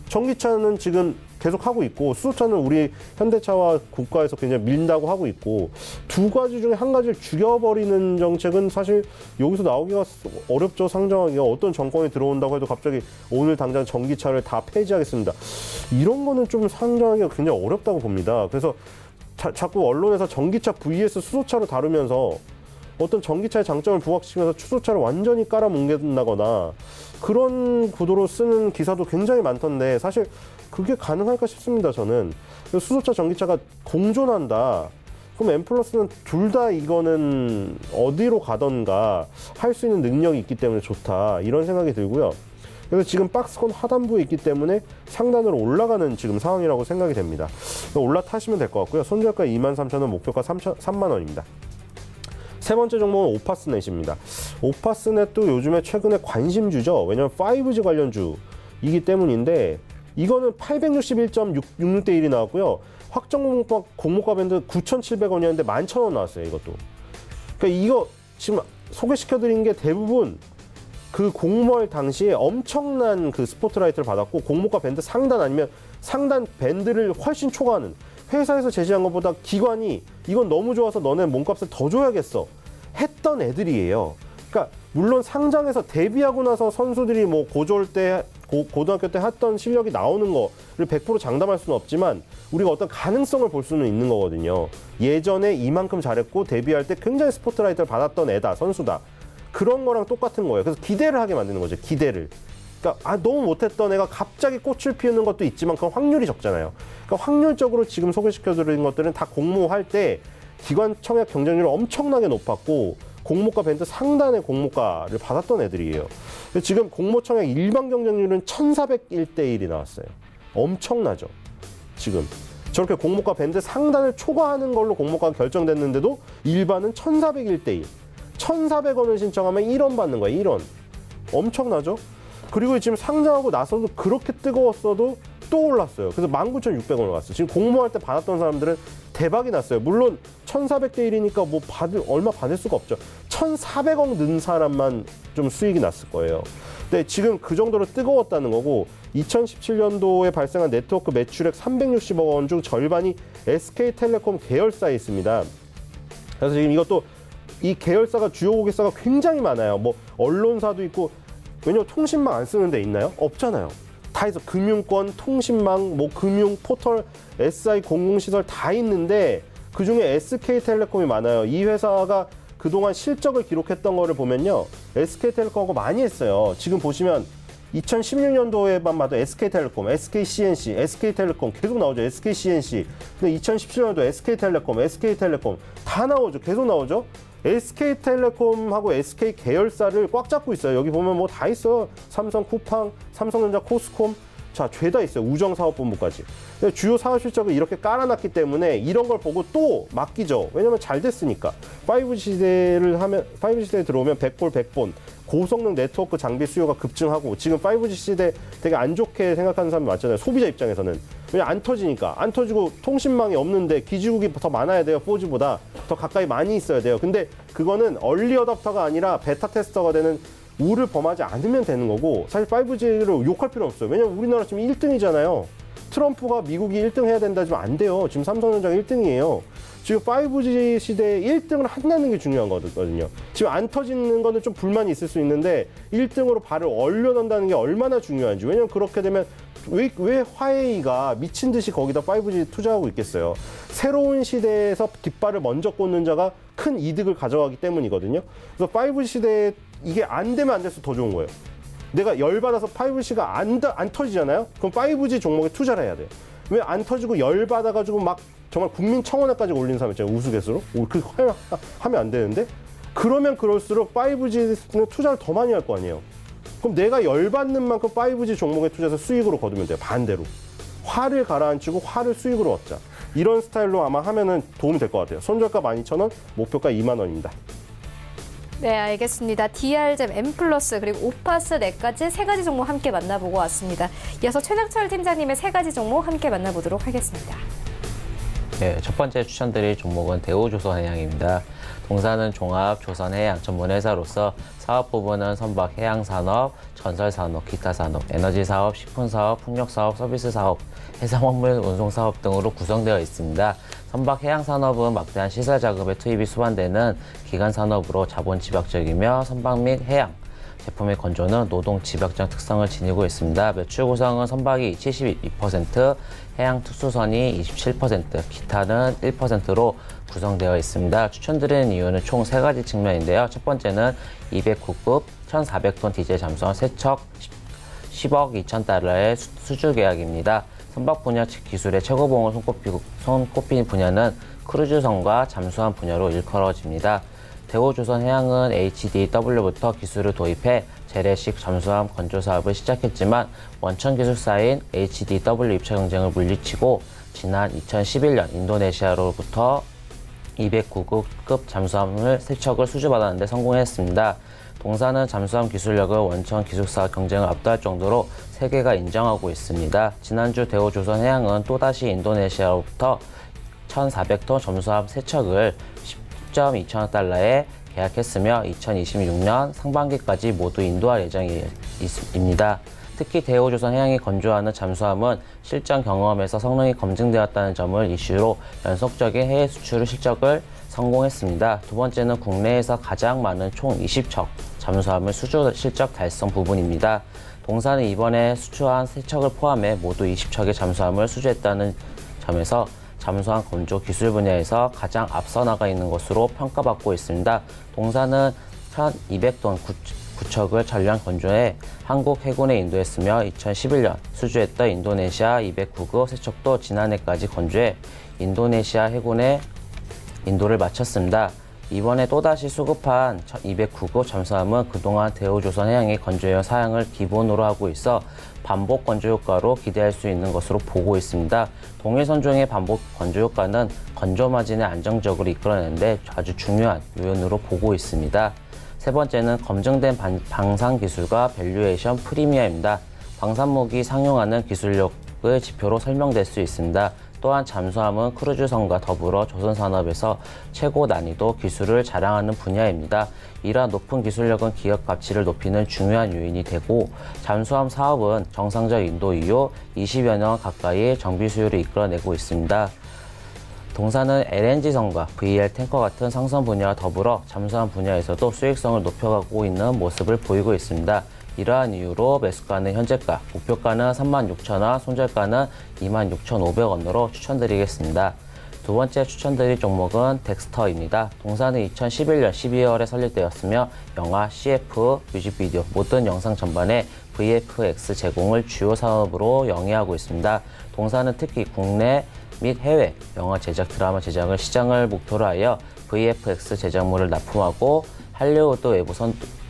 전기차는 지금 계속 하고 있고 수소차는 우리 현대차와 국가에서 굉장히 밀린다고 하고 있고, 두 가지 중에 한 가지를 죽여버리는 정책은 사실 여기서 나오기가 어렵죠. 상정하기가. 어떤 정권이 들어온다고 해도 갑자기 오늘 당장 전기차를 다 폐지하겠습니다, 이런 거는 좀 상정하기가 굉장히 어렵다고 봅니다. 그래서 자꾸 언론에서 전기차 vs 수소차로 다루면서 어떤 전기차의 장점을 부각시키면서 수소차를 완전히 깔아뭉갠다거나 그런 구도로 쓰는 기사도 굉장히 많던데, 사실 그게 가능할까 싶습니다, 저는. 수소차, 전기차가 공존한다. 그럼 M+는 둘 다 이거는 어디로 가던가 할 수 있는 능력이 있기 때문에 좋다, 이런 생각이 들고요. 그래서 지금 박스권 하단부에 있기 때문에 상단으로 올라가는 지금 상황이라고 생각이 됩니다. 올라타시면 될 것 같고요. 손절가 23,000원, 목표가 3만 원입니다. 세 번째 종목은 오파스넷입니다. 오파스넷도 요즘에 최근에 관심주죠. 왜냐면 5G 관련주이기 때문인데, 이거는 861.66대 1이 나왔고요. 확정 공모가 밴드 9,700원이었는데 11,000원 나왔어요, 이것도. 그러니까 이거 지금 소개시켜드린 게 대부분 공모할 당시에 엄청난 스포트라이트를 받았고, 공모가 밴드 상단 아니면 상단 밴드를 훨씬 초과하는, 회사에서 제시한 것보다 기관이 이건 너무 좋아서 너네 몸값을 더 줘야겠어 했던 애들이에요. 그러니까 물론 상장해서 데뷔하고 나서 선수들이 뭐 고등학교 때 했던 실력이 나오는 거를 100% 장담할 수는 없지만 우리가 어떤 가능성을 볼 수는 있는 거거든요. 예전에 이만큼 잘했고 데뷔할 때 굉장히 스포트라이트를 받았던 애다, 선수다. 그런 거랑 똑같은 거예요. 그래서 기대를 하게 만드는 거죠, 기대를. 그러니까 너무 못했던 애가 갑자기 꽃을 피우는 것도 있지만 그건 확률이 적잖아요. 그러니까 확률적으로 지금 소개시켜드린 것들은 다 공모할 때 기관 청약 경쟁률이 엄청나게 높았고 공모가 밴드 상단의 공모가를 받았던 애들이에요. 지금 공모 청약 일반 경쟁률은 1401대 1이 나왔어요. 엄청나죠, 지금. 저렇게 공모가 밴드 상단을 초과하는 걸로 공모가가 결정됐는데도 일반은 1,401대1. 1,400원을 신청하면 1원 받는 거예요. 1원. 엄청나죠? 그리고 지금 상장하고 나서도 그렇게 뜨거웠어도 또 올랐어요. 그래서 19,600원을 갔어요. 지금 공모할 때 받았던 사람들은 대박이 났어요. 물론 1,400대1이니까 뭐 얼마 받을 수가 없죠. 1,400억 는 사람만 좀 수익이 났을 거예요. 근데 지금 그 정도로 뜨거웠다는 거고 2017년도에 발생한 네트워크 매출액 360억 원 중 절반이 SK텔레콤 계열사에 있습니다. 그래서 지금 이것도 이 계열사가 주요 고객사가 굉장히 많아요. 뭐 언론사도 있고 왜냐면 통신망 안 쓰는 데 있나요? 없잖아요. 다 있어. 금융권, 통신망, 뭐 금융, 포털, SI 공공시설 다 있는데 그중에 SK텔레콤이 많아요. 이 회사가 그동안 실적을 기록했던 거를 보면요. SK텔레콤하고 많이 했어요. 지금 보시면 2016년도에만 봐도 SK텔레콤, SKCNC, SK텔레콤 계속 나오죠. SKCNC. 근데 2017년도 SK텔레콤 다 나오죠. 계속 나오죠. SK텔레콤하고 SK 계열사를 꽉 잡고 있어요. 여기 보면 뭐 다 있어요. 삼성, 쿠팡, 삼성전자, 코스콤. 자, 죄다 있어요. 우정사업본부까지. 주요 사업 실적을 이렇게 깔아놨기 때문에 이런 걸 보고 또 맡기죠. 왜냐면 잘 됐으니까. 5G 시대에 들어오면 100볼 100본. 고성능 네트워크 장비 수요가 급증하고 지금 5G 시대 되게 안 좋게 생각하는 사람이 많잖아요. 소비자 입장에서는. 왜냐면 안 터지니까. 안 터지고 통신망이 없는데 기지국이 더 많아야 돼요. 4G보다. 더 가까이 많이 있어야 돼요. 근데 그거는 얼리 어답터가 아니라 베타 테스터가 되는 우를 범하지 않으면 되는 거고 사실 5G를 욕할 필요 없어요. 왜냐면 우리나라 지금 1등이잖아요. 트럼프가 미국이 1등 해야 된다 지금 안 돼요. 지금 삼성전자가 1등이에요. 지금 5G 시대에 1등을 한다는 게 중요한 거거든요. 지금 안 터지는 거는 좀 불만이 있을 수 있는데 1등으로 발을 얼려놓는다는 게 얼마나 중요한지. 왜냐면 그렇게 되면 왜 화웨이가 미친 듯이 거기다 5G 투자하고 있겠어요. 새로운 시대에서 깃발을 먼저 꽂는 자가 큰 이득을 가져가기 때문이거든요. 그래서 5G 시대에 이게 안 되면 안 돼서 더 좋은 거예요. 내가 열받아서 5G가 안 터지잖아요? 그럼 5G 종목에 투자를 해야 돼요. 왜 안 터지고 열받아가지고 막 정말 국민청원회까지 올린 사람 있잖아요. 우스갯소로. 그렇게 하면 안 되는데? 그러면 그럴수록 5G는 투자를 더 많이 할 거 아니에요. 그럼 내가 열받는 만큼 5G 종목에 투자해서 수익으로 거두면 돼요. 반대로. 화를 가라앉히고 화를 수익으로 얻자. 이런 스타일로 아마 하면은 도움이 될 것 같아요. 손절가 12,000원, 목표가 2만 원입니다. 네, 알겠습니다. DR잼, M+, 그리고 오파스 넷까지 세 가지 종목 함께 만나보고 왔습니다. 이어서 최낙철 팀장님의 세 가지 종목 함께 만나보도록 하겠습니다. 네, 첫 번째 추천드릴 종목은 대우조선해양입니다. 동사는 종합 조선해양 전문회사로서 사업 부분은 선박 해양산업, 전설산업, 기타산업, 에너지사업, 식품사업, 풍력사업, 서비스사업, 해상화물 운송사업 등으로 구성되어 있습니다. 선박 해양산업은 막대한 시설 작업에 투입이 수반되는 기간산업으로 자본 집약적이며 선박 및 해양 제품의 건조는 노동 집약적 특성을 지니고 있습니다. 매출 구성은 선박이 72%, 해양 특수선이 27%, 기타는 1%로 구성되어 있습니다. 추천드리는 이유는 총 3가지 측면인데요. 첫 번째는 209급 1,400톤 디젤 잠수함 세척 10억 2천 달러의 수주 계약입니다. 선박 분야 기술의 최고봉을 손꼽히는 분야는 크루즈선과 잠수함 분야로 일컬어집니다. 대우조선해양은 HDW부터 기술을 도입해 재래식 잠수함 건조 사업을 시작했지만 원천 기술사인 HDW 입찰 경쟁을 물리치고 지난 2011년 인도네시아로부터 209급 잠수함을 세척을 수주받았는데 성공했습니다. 동사는 잠수함 기술력을 원천 기술사 경쟁을 압도할 정도로 세계가 인정하고 있습니다. 지난주 대우조선해양은 또다시 인도네시아로부터 1,400톤 잠수함 세척을 10.2천억 달러에 계약했으며 2026년 상반기까지 모두 인도할 예정입니다. 특히 대우조선해양이 건조하는 잠수함은 실전 경험에서 성능이 검증되었다는 점을 이슈로 연속적인 해외 수출 실적을 성공했습니다. 두 번째는 국내에서 가장 많은 총 20척 잠수함을 수주 실적 달성 부분입니다. 동사는 이번에 수주한 세척을 포함해 모두 20척의 잠수함을 수주했다는 점에서 잠수함 건조 기술 분야에서 가장 앞서 나가 있는 것으로 평가받고 있습니다. 동사는 1,200톤 9척을 전량 건조해 한국 해군에 인도했으며 2011년 수주했던 인도네시아 209급 세척도 지난해까지 건조해 인도네시아 해군에 인도를 마쳤습니다. 이번에 또다시 수급한 209급 잠수함은 그동안 대우조선해양이 건조해역 사양을 기본으로 하고 있어 반복 건조 효과로 기대할 수 있는 것으로 보고 있습니다. 동해선종의 반복 건조 효과는 건조 마진을 안정적으로 이끌어내는데 아주 중요한 요인으로 보고 있습니다. 세 번째는 검증된 방산 기술과 밸류에이션 프리미어입니다. 방산목이 상용하는 기술력의 지표로 설명될 수 있습니다. 또한 잠수함은 크루즈선과 더불어 조선산업에서 최고 난이도 기술을 자랑하는 분야입니다. 이러한 높은 기술력은 기업 가치를 높이는 중요한 요인이 되고 잠수함 사업은 정상적 인도 이후 20여 년 가까이 정비 수요를 이끌어내고 있습니다. 동사는 LNG선과 VL 탱커 같은 상선 분야와 더불어 잠수함 분야에서도 수익성을 높여가고 있는 모습을 보이고 있습니다. 이러한 이유로 매수가는 현재가, 목표가는 36,000원, 손절가는 26,500원으로 추천드리겠습니다. 두 번째 추천드릴 종목은 덱스터입니다. 동사는 2011년 12월에 설립되었으며 영화, CF, 뮤직비디오, 모든 영상 전반에 VFX 제공을 주요 사업으로 영위하고 있습니다. 동사는 특히 국내 및 해외 영화 제작, 드라마 제작을 시장을 목표로 하여 VFX 제작물을 납품하고 할리우드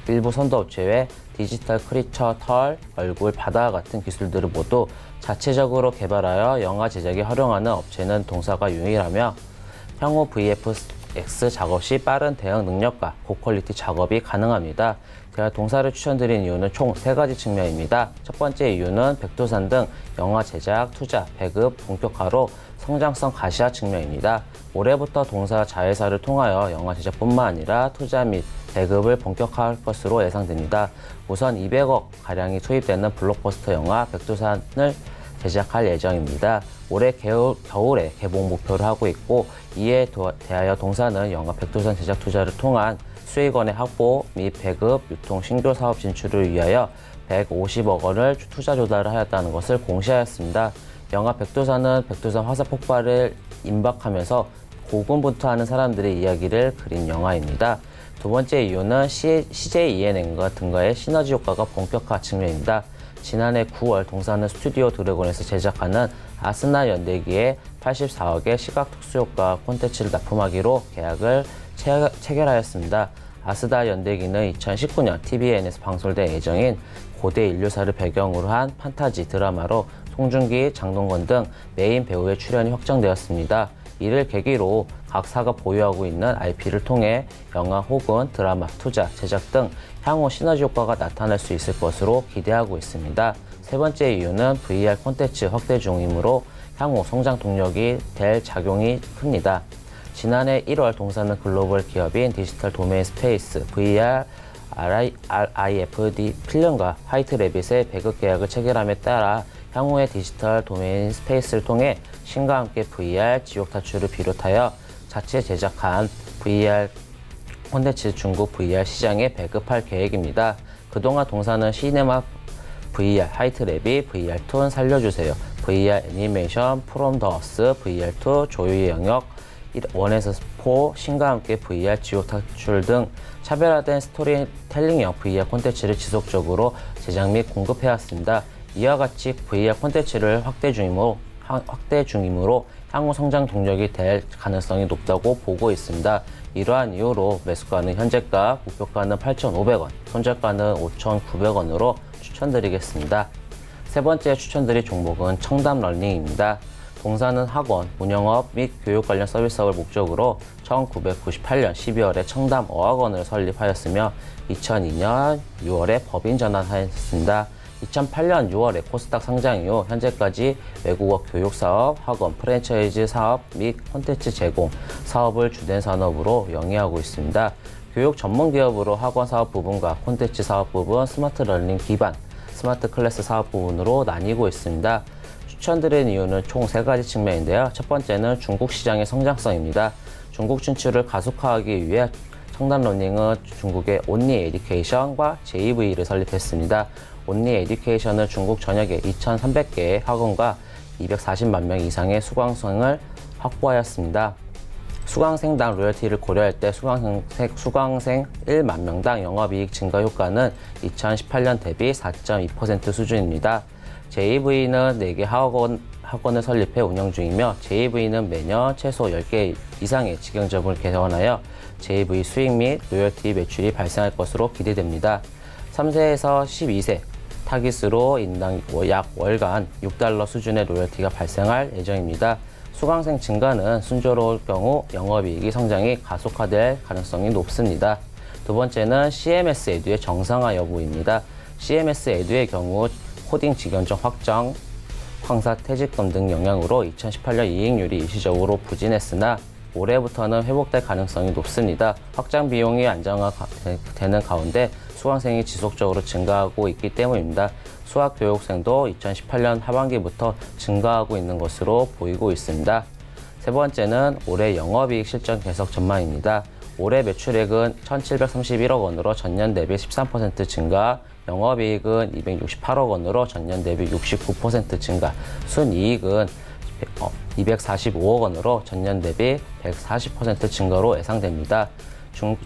일부 선도업체 외 디지털 크리처, 털, 얼굴, 바다 같은 기술들을 모두 자체적으로 개발하여 영화 제작에 활용하는 업체는 동사가 유일하며 향후 VFX 작업 시 빠른 대응 능력과 고퀄리티 작업이 가능합니다. 제가 동사를 추천드린 이유는 총 3가지 측면입니다. 첫 번째 이유는 백두산 등 영화 제작, 투자, 배급, 본격화로 성장성 가시화 측면입니다. 올해부터 동사 자회사를 통하여 영화 제작뿐만 아니라 투자 및 배급을 본격화할 것으로 예상됩니다. 우선 200억 가량이 투입되는 블록버스터 영화 백두산을 제작할 예정입니다. 올해 겨울에 개봉 목표를 하고 있고 이에 대하여 동사는 영화 백두산 제작 투자를 통한 수익원의 확보 및 배급, 유통, 신규 사업 진출을 위하여 150억 원을 투자 조달을 하였다는 것을 공시하였습니다. 영화 백두산은 백두산 화산 폭발을 임박하면서 고군분투하는 사람들의 이야기를 그린 영화입니다. 두 번째 이유는 CJ ENM과 등과의 시너지 효과가 본격화 측면입니다. 지난해 9월 동사는 스튜디오 드래곤에서 제작하는 아스나 연대기에 84억의 시각특수효과 콘텐츠를 납품하기로 계약을 체결하였습니다. 아스나 연대기는 2019년 TVN에서 방송될 예정인 고대 인류사를 배경으로 한 판타지 드라마로 송중기, 장동건 등 메인 배우의 출연이 확정되었습니다. 이를 계기로 각 사가 보유하고 있는 IP를 통해 영화 혹은 드라마, 투자, 제작 등 향후 시너지 효과가 나타날 수 있을 것으로 기대하고 있습니다. 세 번째 이유는 VR 콘텐츠 확대 중이므로 향후 성장 동력이 될 작용이 큽니다. 지난해 1월 동사는 글로벌 기업인 디지털 도메인 스페이스, VR, RIFD 필름과 화이트래빗의 배급 계약을 체결함에 따라 향후의 디지털 도메인 스페이스를 통해 신과 함께 VR, 지옥 탈출을 비롯하여 자체 제작한 VR 콘텐츠 중국 VR 시장에 배급할 계획입니다. 그동안 동사는 시네마 VR, 화이트래빗, VR2는 살려주세요, VR 애니메이션, 프롬 더 어스, VR2, 조유의 영역, 1에서 4, 신과 함께 VR, 지옥 탈출 등 차별화된 스토리텔링형 VR 콘텐츠를 지속적으로 제작 및 공급해왔습니다. 이와 같이 VR 콘텐츠를 확대 중이므로 향후 성장 동력이 될 가능성이 높다고 보고 있습니다. 이러한 이유로 매수가는 현재가, 목표가는 8,500원, 손절가는 5,900원으로 추천드리겠습니다. 세 번째 추천드릴 종목은 청담러닝입니다. 동사는 학원, 운영업 및 교육 관련 서비스 사업을 목적으로 1998년 12월에 청담 어학원을 설립하였으며 2002년 6월에 법인 전환하였습니다. 2008년 6월에 코스닥 상장 이후 현재까지 외국어 교육 사업, 학원, 프랜차이즈 사업 및 콘텐츠 제공 사업을 주된 산업으로 영위하고 있습니다. 교육 전문 기업으로 학원 사업 부분과 콘텐츠 사업 부분, 스마트 러닝 기반, 스마트 클래스 사업 부분으로 나뉘고 있습니다. 추천드린 이유는 총 3가지 측면인데요. 첫 번째는 중국 시장의 성장성입니다. 중국 진출을 가속화하기 위해 청담러닝은 중국의 온리 에듀케이션과 JV를 설립했습니다. 온리 에듀케이션은 중국 전역에 2,300개의 학원과 240만 명 이상의 수강생을 확보하였습니다. 수강생당 로열티를 고려할 때 수강생 1만 명당 영업이익 증가 효과는 2018년 대비 4.2% 수준입니다. JV는 4개 학원을 설립해 운영 중이며 JAV는 매년 최소 10개 이상의 직영점을 개원하여 JAV 수익 및 로열티 매출이 발생할 것으로 기대됩니다. 3세에서 12세 타깃으로 인당 약 월간 $6 수준의 로열티가 발생할 예정입니다. 수강생 증가는 순조로울 경우 영업이익이 성장이 가속화될 가능성이 높습니다. 두 번째는 CMS 에듀의 정상화 여부입니다. CMS 에듀의 경우 코딩 직영점 확장, 황사 퇴직금 등 영향으로 2018년 이익률이 일시적으로 부진했으나 올해부터는 회복될 가능성이 높습니다. 확장 비용이 안정화되는 가운데 수강생이 지속적으로 증가하고 있기 때문입니다. 수학 교육생도 2018년 하반기부터 증가하고 있는 것으로 보이고 있습니다. 세 번째는 올해 영업이익 실적 개선 전망입니다. 올해 매출액은 1,731억 원으로 전년 대비 13% 증가, 영업이익은 268억 원으로 전년 대비 69% 증가, 순이익은 245억 원으로 전년 대비 140% 증가로 예상됩니다.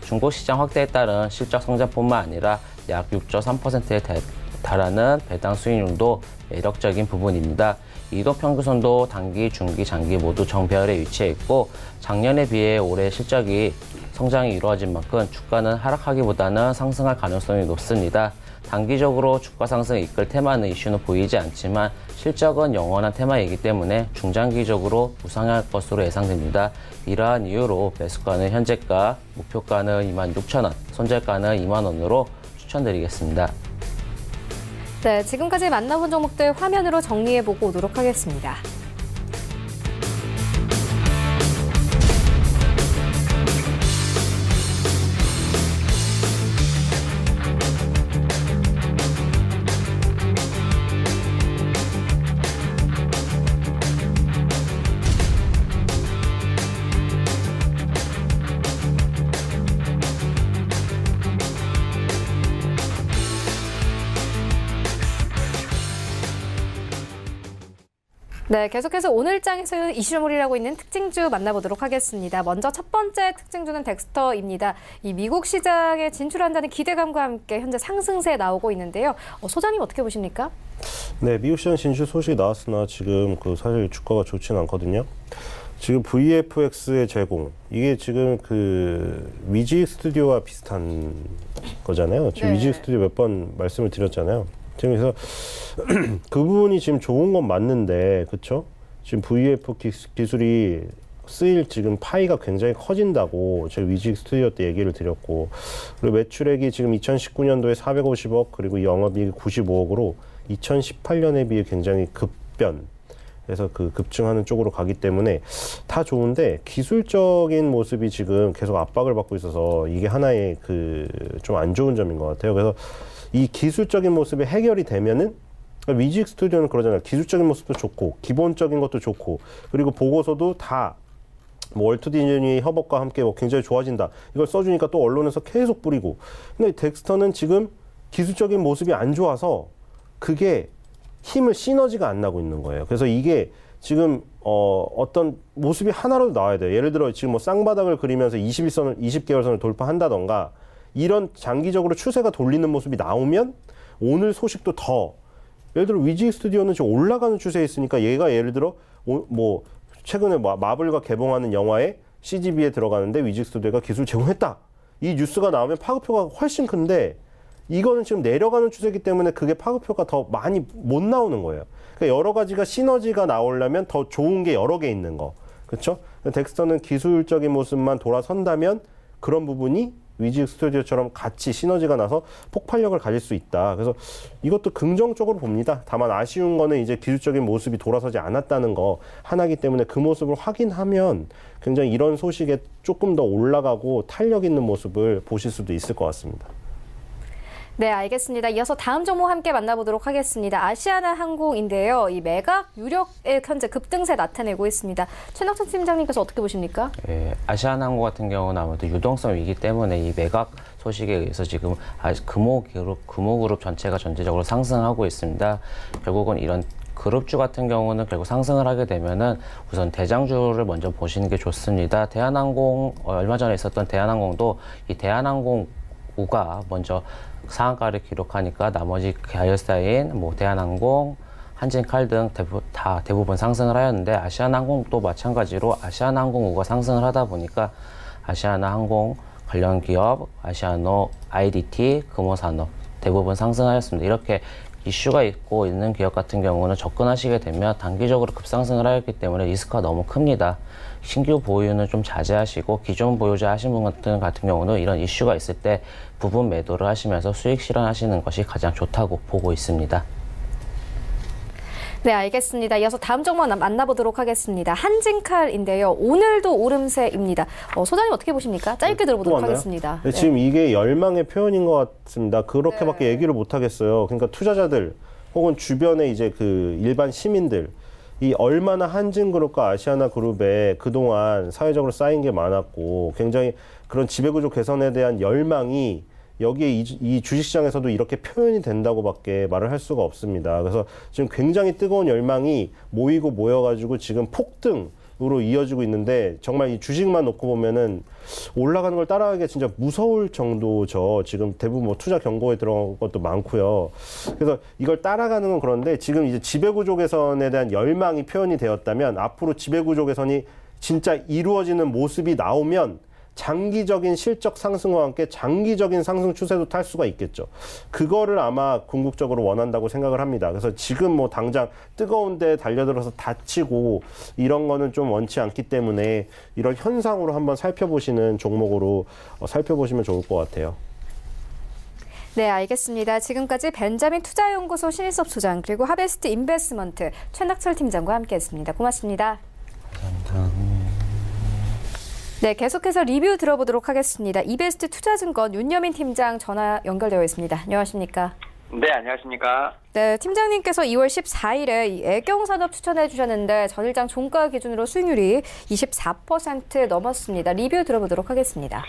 중고시장 확대에 따른 실적 성장뿐만 아니라 약 6.3%에 달하는 배당 수익률도 매력적인 부분입니다. 이동평균선도 단기, 중기, 장기 모두 정배열에 위치해 있고 작년에 비해 올해 실적이 성장이 이루어진 만큼 주가는 하락하기보다는 상승할 가능성이 높습니다. 단기적으로 주가 상승을 이끌 테마는 이슈는 보이지 않지만 실적은 영원한 테마이기 때문에 중장기적으로 우상할 것으로 예상됩니다. 이러한 이유로 매수가는 현재가, 목표가는 26,000원, 손절가는 2만 원으로 추천드리겠습니다. 네, 지금까지 만나본 종목들 화면으로 정리해보고 오도록 하겠습니다. 네, 계속해서 오늘 장에서 이슈를 하고 있는 특징주 만나보도록 하겠습니다. 먼저 첫 번째 특징주는 덱스터입니다. 이 미국 시장에 진출한다는 기대감과 함께 현재 상승세 나오고 있는데요. 소장님 어떻게 보십니까? 네, 미국 시장 진출 소식이 나왔으나 지금 사실 주가가 좋지는 않거든요. 지금 VFX의 제공, 이게 지금 위직 스튜디오와 비슷한 거잖아요. 지금 네. 위직 스튜디오 몇 번 말씀을 드렸잖아요. 그래서 그 부분이 지금 좋은 건 맞는데, 그쵸? 지금 VF 기술이 쓰일 지금 파이가 굉장히 커진다고 제가 위직 스튜디오 때 얘기를 드렸고, 그리고 매출액이 지금 2019년도에 450억, 그리고 영업이익이 95억으로 2018년에 비해 굉장히 급변해서 급증하는 쪽으로 가기 때문에 다 좋은데, 기술적인 모습이 지금 계속 압박을 받고 있어서 이게 하나의 좀 안 좋은 점인 것 같아요. 그래서 이 기술적인 모습이 해결이 되면은, 위직 스튜디오는 그러잖아요. 기술적인 모습도 좋고 기본적인 것도 좋고, 그리고 보고서도 다 월트 디즈니 협업과 함께 굉장히 좋아진다, 이걸 써주니까 또 언론에서 계속 뿌리고. 근데 덱스터는 지금 기술적인 모습이 안 좋아서 그게 힘을 시너지가 안 나고 있는 거예요. 그래서 이게 지금 어떤 모습이 하나라도 나와야 돼요. 예를 들어 지금 쌍바닥을 그리면서 20개월선을 돌파한다던가, 이런 장기적으로 추세가 돌리는 모습이 나오면 오늘 소식도 더, 예를 들어 위직 스튜디오는 지금 올라가는 추세에 있으니까, 얘가 예를 들어 최근에 마블과 개봉하는 영화에 CGV에 들어가는데 위직 스튜디오가 기술 제공했다, 이 뉴스가 나오면 파급효과가 훨씬 큰데, 이거는 지금 내려가는 추세이기 때문에 그게 파급효과가 더 많이 못 나오는 거예요. 그러니까 여러 가지가 시너지가 나오려면 더 좋은 게 여러 개 있는 거, 그렇죠? 덱스터는 기술적인 모습만 돌아선다면 그런 부분이 위직 스튜디오처럼 같이 시너지가 나서 폭발력을 가질 수 있다. 그래서 이것도 긍정적으로 봅니다. 다만 아쉬운 거는 이제 기술적인 모습이 돌아서지 않았다는 거 하나이기 때문에 그 모습을 확인하면 굉장히 이런 소식에 조금 더 올라가고 탄력 있는 모습을 보실 수도 있을 것 같습니다. 네, 알겠습니다. 이어서 다음 종목 함께 만나보도록 하겠습니다. 아시아나항공인데요. 이 매각 유력의 현재 급등세 나타내고 있습니다. 최낙천 팀장님께서 어떻게 보십니까? 네, 아시아나항공 같은 경우는 아무래도 유동성 위기 때문에 이 매각 소식에 의해서 지금 금호그룹 전체가 전체적으로 상승하고 있습니다. 결국은 이런 그룹주 같은 경우는 결국 상승을 하게 되면은 우선 대장주를 먼저 보시는 게 좋습니다. 대한항공, 얼마 전에 있었던 대한항공도 이 대한항공우가 먼저 상한가를 기록하니까 나머지 계열사인 대한항공, 한진칼 등 대부분 상승을 하였는데 아시아나항공도 마찬가지로 아시아나항공우가 상승을 하다 보니까 아시아나항공 관련 기업, 아시아노, IDT, 금호산업 대부분 상승하였습니다. 이렇게 이슈가 있고 있는 기업 같은 경우는 접근하시게 되면 단기적으로 급상승을 하였기 때문에 리스크가 너무 큽니다. 신규 보유는 좀 자제하시고 기존 보유자 하신 분 같은 경우는 이런 이슈가 있을 때 부분 매도를 하시면서 수익 실현하시는 것이 가장 좋다고 보고 있습니다. 네, 알겠습니다. 이어서 다음 종목 만나보도록 하겠습니다. 한진칼인데요. 오늘도 오름세입니다. 소장님 어떻게 보십니까? 짧게 들어보도록 하겠습니다. 네, 지금 이게 열망의 표현인 것 같습니다. 그렇게밖에 얘기를 못 하겠어요. 그러니까 투자자들 혹은 주변의 이제 그 일반 시민들 이 얼마나 한진그룹과 아시아나그룹에 그동안 사회적으로 쌓인 게 많았고 굉장히 그런 지배구조 개선에 대한 열망이 여기에 이 주식시장에서도 이렇게 표현이 된다고밖에 말을 할 수가 없습니다. 그래서 지금 굉장히 뜨거운 열망이 모이고 모여가지고 지금 폭등으로 이어지고 있는데 정말 이 주식만 놓고 보면은 올라가는 걸 따라가기가 진짜 무서울 정도죠. 지금 대부분 뭐 투자 경고에 들어간 것도 많고요. 그래서 이걸 따라가는 건 그런데 지금 이제 지배구조 개선에 대한 열망이 표현이 되었다면 앞으로 지배구조 개선이 진짜 이루어지는 모습이 나오면 장기적인 실적 상승과 함께 장기적인 상승 추세도 탈 수가 있겠죠. 그거를 아마 궁극적으로 원한다고 생각을 합니다. 그래서 지금 뭐 당장 뜨거운 데 달려들어서 다치고 이런 거는 좀 원치 않기 때문에 이런 현상으로 한번 살펴보시는 종목으로 살펴보시면 좋을 것 같아요. 네, 알겠습니다. 지금까지 벤자민 투자연구소 신일섭 소장 그리고 하베스트 인베스트먼트 최낙철 팀장과 함께했습니다. 고맙습니다. 감사합니다. 네, 계속해서 리뷰 들어보도록 하겠습니다. 이베스트 투자증권 윤여민 팀장 전화 연결되어 있습니다. 안녕하십니까? 네, 안녕하십니까? 네, 팀장님께서 2월 14일에 애경산업 추천해 주셨는데 전일장 종가 기준으로 수익률이 24% 넘었습니다. 리뷰 들어보도록 하겠습니다.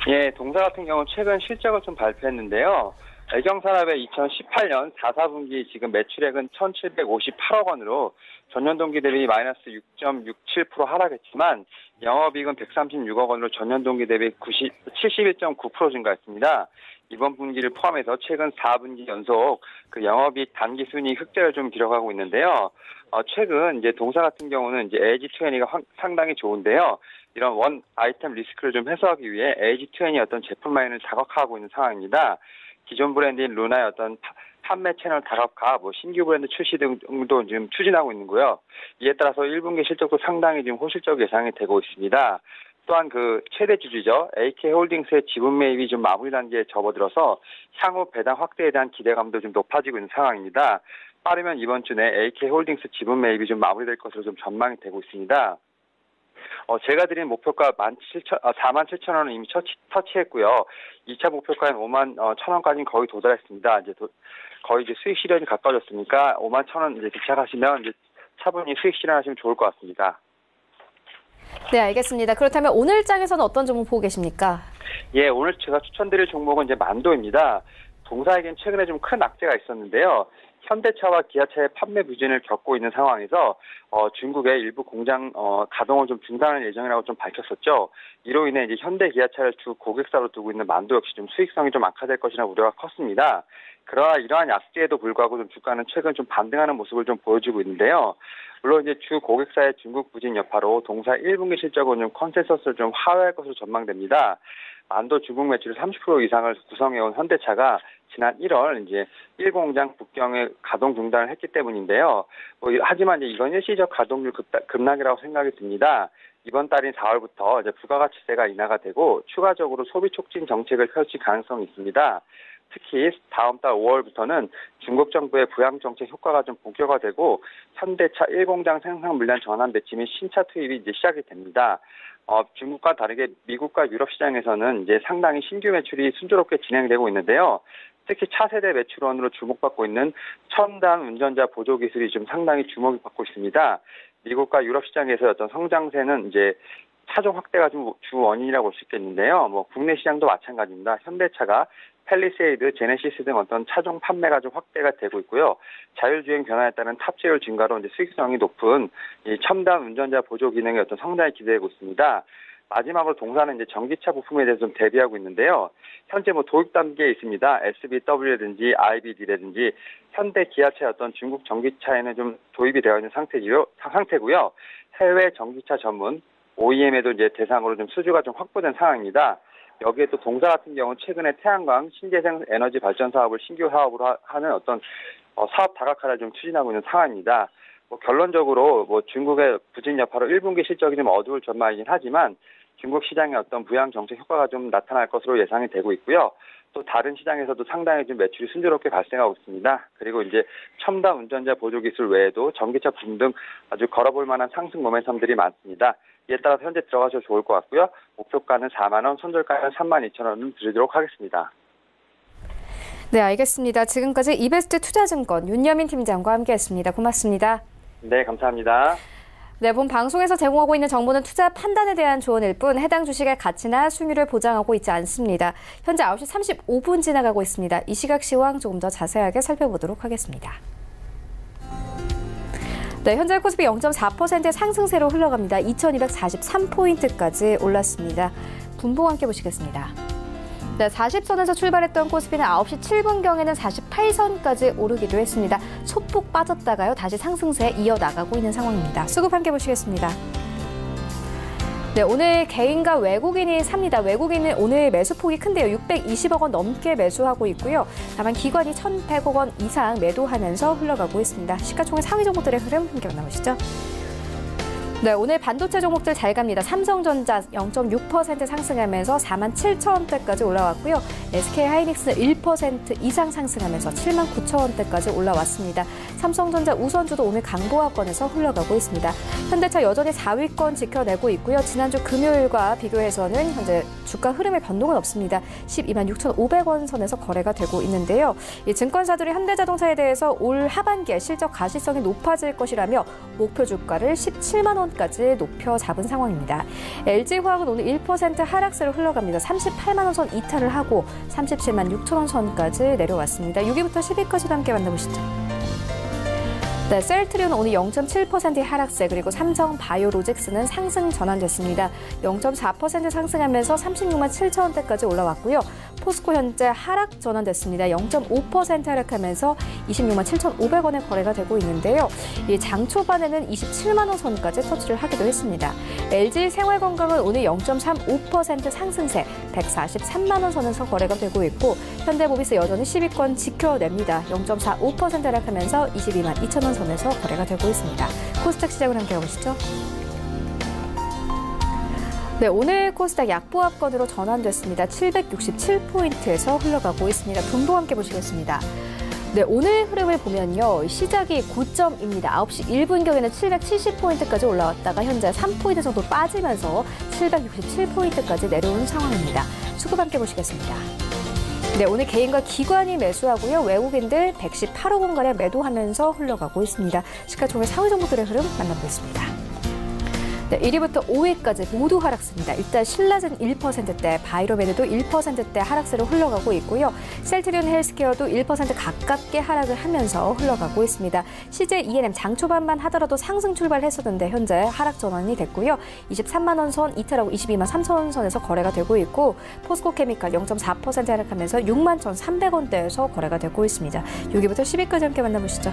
예, 동사 같은 경우는 최근 실적을 좀 발표했는데요. 애경산업의 2018년 4사분기 지금 매출액은 1,758억 원으로 전년 동기 대비 마이너스 6.67% 하락했지만 영업이익은 136억 원으로 전년 동기 대비 71.9% 증가했습니다. 이번 분기를 포함해서 최근 4분기 연속 그 영업이익 단기 순이익 흑자를 좀 기록하고 있는데요. 최근 이제 동사 같은 경우는 이제 LG20가 상당히 좋은데요. 이런 원 아이템 리스크를 좀 해소하기 위해 LG20의 어떤 제품 라인을 다각화하고 있는 상황입니다. 기존 브랜드인 루나의 어떤 판매 채널 다각화, 신규 브랜드 출시 등도 지금 추진하고 있는고요. 이에 따라서 1분기 실적도 상당히 지금 호실적 예상이 되고 있습니다. 또한 그 최대 주주죠. AK홀딩스의 지분 매입이 좀 마무리 단계에 접어들어서 향후 배당 확대에 대한 기대감도 좀 높아지고 있는 상황입니다. 빠르면 이번 주 내 AK홀딩스 지분 매입이 좀 마무리될 것으로 좀 전망이 되고 있습니다. 제가 드린 목표가 47,000원은 이미 터치했고요. 2차 목표가인 51,000원까지는 거의 도달했습니다. 거의 이제 수익 실현이 가까워졌으니까 51,000원 이제 도착하시면 이제 차분히 수익 실현하시면 좋을 것 같습니다. 네, 알겠습니다. 그렇다면 오늘 장에서는 어떤 종목 보고 계십니까? 예, 오늘 제가 추천드릴 종목은 이제 만도입니다. 동사에겐 최근에 좀 큰 악재가 있었는데요. 현대차와 기아차의 판매 부진을 겪고 있는 상황에서 중국의 일부 공장 가동을 좀 중단할 예정이라고 좀 밝혔었죠. 이로 인해 이제 현대 기아차를 주 고객사로 두고 있는 만도 역시 좀 수익성이 좀 악화될 것이라 우려가 컸습니다. 그러나 이러한 악재에도 불구하고 좀 주가는 최근 좀 반등하는 모습을 좀 보여주고 있는데요. 물론 이제 주 고객사의 중국 부진 여파로 동사 1분기 실적은 좀 컨센서스를 좀 하회할 것으로 전망됩니다. 만도 중국 매출 30% 이상을 구성해온 현대차가 지난 1월 이제 1공장 북경에 가동 중단을 했기 때문인데요. 하지만 이제 이건 일시적 가동률 급락이라고 생각이 듭니다. 이번 달인 4월부터 이제 부가가치세가 인하가 되고 추가적으로 소비 촉진 정책을 펼칠 가능성이 있습니다. 특히 다음 달 5월부터는 중국 정부의 부양 정책 효과가 좀 본격화되고 현대차 1공장 생산 물량 전환 배치 및 신차 투입이 이제 시작이 됩니다. 중국과 다르게 미국과 유럽 시장에서는 이제 상당히 신규 매출이 순조롭게 진행되고 있는데요. 특히 차세대 매출원으로 주목받고 있는 첨단 운전자 보조 기술이 좀 상당히 주목을 받고 있습니다. 미국과 유럽 시장에서 어떤 성장세는 이제 차종 확대가 좀 주 원인이라고 볼 수 있겠는데요. 국내 시장도 마찬가지입니다. 현대차가 팰리세이드, 제네시스 등 어떤 차종 판매가 좀 확대가 되고 있고요. 자율주행 변화에 따른 탑재율 증가로 이제 수익성이 높은 이 첨단 운전자 보조 기능의 어떤 성장이 기대되고 있습니다. 마지막으로 동사는 이제 전기차 부품에 대해서 좀 대비하고 있는데요. 현재 도입 단계에 있습니다. SBW라든지 IBD라든지 현대 기아차의 어떤 중국 전기차에는 좀 도입이 되어 있는 상태고요. 해외 전기차 전문 OEM에도 이제 대상으로 좀 수주가 좀 확보된 상황입니다. 여기에 또 동사 같은 경우는 최근에 태양광 신재생 에너지 발전 사업을 신규 사업으로 하는 어떤 사업 다각화를 좀 추진하고 있는 상황입니다. 결론적으로 중국의 부진 여파로 1분기 실적이 좀 어두울 전망이긴 하지만 중국 시장의 어떤 부양 정책 효과가 좀 나타날 것으로 예상이 되고 있고요. 또 다른 시장에서도 상당히 좀 매출이 순조롭게 발생하고 있습니다. 그리고 이제 첨단 운전자 보조 기술 외에도 전기차 부품 등 아주 걸어볼 만한 상승 모멘텀들이 많습니다. 이에 따라서 현재 들어가셔도 좋을 것 같고요. 목표가는 4만 원, 손절가는 32,000원을 드리도록 하겠습니다. 네, 알겠습니다. 지금까지 이베스트 투자증권 윤여민 팀장과 함께했습니다. 고맙습니다. 네, 감사합니다. 네, 본 방송에서 제공하고 있는 정보는 투자 판단에 대한 조언일 뿐 해당 주식의 가치나 수익률을 보장하고 있지 않습니다. 현재 9시 35분 지나가고 있습니다. 이 시각 시황 조금 더 자세하게 살펴보도록 하겠습니다. 네, 현재 코스피 0.4%의 상승세로 흘러갑니다. 2243포인트까지 올랐습니다. 분봉 함께 보시겠습니다. 네, 40선에서 출발했던 코스피는 9시 7분경에는 48선까지 오르기도 했습니다. 소폭 빠졌다가요, 다시 상승세에 이어나가고 있는 상황입니다. 수급 함께 보시겠습니다. 네, 오늘 개인과 외국인이 삽니다. 외국인은 오늘 매수폭이 큰데요. 620억 원 넘게 매수하고 있고요. 다만 기관이 1,100억 원 이상 매도하면서 흘러가고 있습니다. 시가총액 상위 종목들의 흐름 함께 만나보시죠. 네, 오늘 반도체 종목들 잘 갑니다. 삼성전자 0.6% 상승하면서 47,000원대까지 올라왔고요. SK하이닉스는 1% 이상 상승하면서 79,000원대까지 올라왔습니다. 삼성전자 우선주도 오늘 강보합권에서 흘러가고 있습니다. 현대차 여전히 4위권 지켜내고 있고요. 지난주 금요일과 비교해서는 현재 주가 흐름의 변동은 없습니다. 12만 6,500원 선에서 거래가 되고 있는데요. 이 증권사들이 현대자동차에 대해서 올 하반기에 실적 가시성이 높아질 것이라며 목표 주가를 17만 원 까지 높여 잡은 상황입니다. LG화학은 오늘 1% 하락세로 흘러갑니다. 38만 원 선 이탈을 하고 37만 6천 원 선까지 내려왔습니다. 6위부터 10위까지 함께 만나보시죠. 네, 셀트리온은 오늘 0.7%의 하락세, 그리고 삼성바이오로직스는 상승 전환됐습니다. 0.4% 상승하면서 36만 7천원대까지 올라왔고요. 포스코 현재 하락 전환됐습니다. 0.5% 하락하면서 26만 7,500원에 거래가 되고 있는데요. 이 장 초반에는 27만 원 선까지 터치를 하기도 했습니다. LG 생활건강은 오늘 0.35% 상승세, 143만 원 선에서 거래가 되고 있고, 현대모비스 여전히 10위권 지켜냅니다. 0.45% 하락하면서 22만 2천 원 선에서 거래가 되고 있습니다. 코스닥 시작을 함께 해보시죠. 네, 오늘 코스닥 약보합권으로 전환됐습니다. 767포인트에서 흘러가고 있습니다. 분봉 함께 보시겠습니다. 네, 오늘 흐름을 보면요. 시작이 고점입니다. 9시 1분경에는 770포인트까지 올라왔다가 현재 3포인트 정도 빠지면서 767포인트까지 내려온 상황입니다. 수급 함께 보시겠습니다. 네, 오늘 개인과 기관이 매수하고요. 외국인들 118억 원가량 매도하면서 흘러가고 있습니다. 시가총액 상위 종목들의 흐름 만나보겠습니다. 네, 1위부터 5위까지 모두 하락세입니다. 일단 신라젠 1%대, 바이로메드도 1%대 하락세로 흘러가고 있고요. 셀트리온 헬스케어도 1% 가깝게 하락을 하면서 흘러가고 있습니다. CJ E&M 장 초반만 하더라도 상승 출발했었는데 현재 하락 전환이 됐고요. 23만 원 선 이탈하고 22만 3천 원 선에서 거래가 되고 있고, 포스코케미칼 0.4% 하락하면서 6만 1,300원대에서 거래가 되고 있습니다. 6위부터 10위까지 함께 만나보시죠.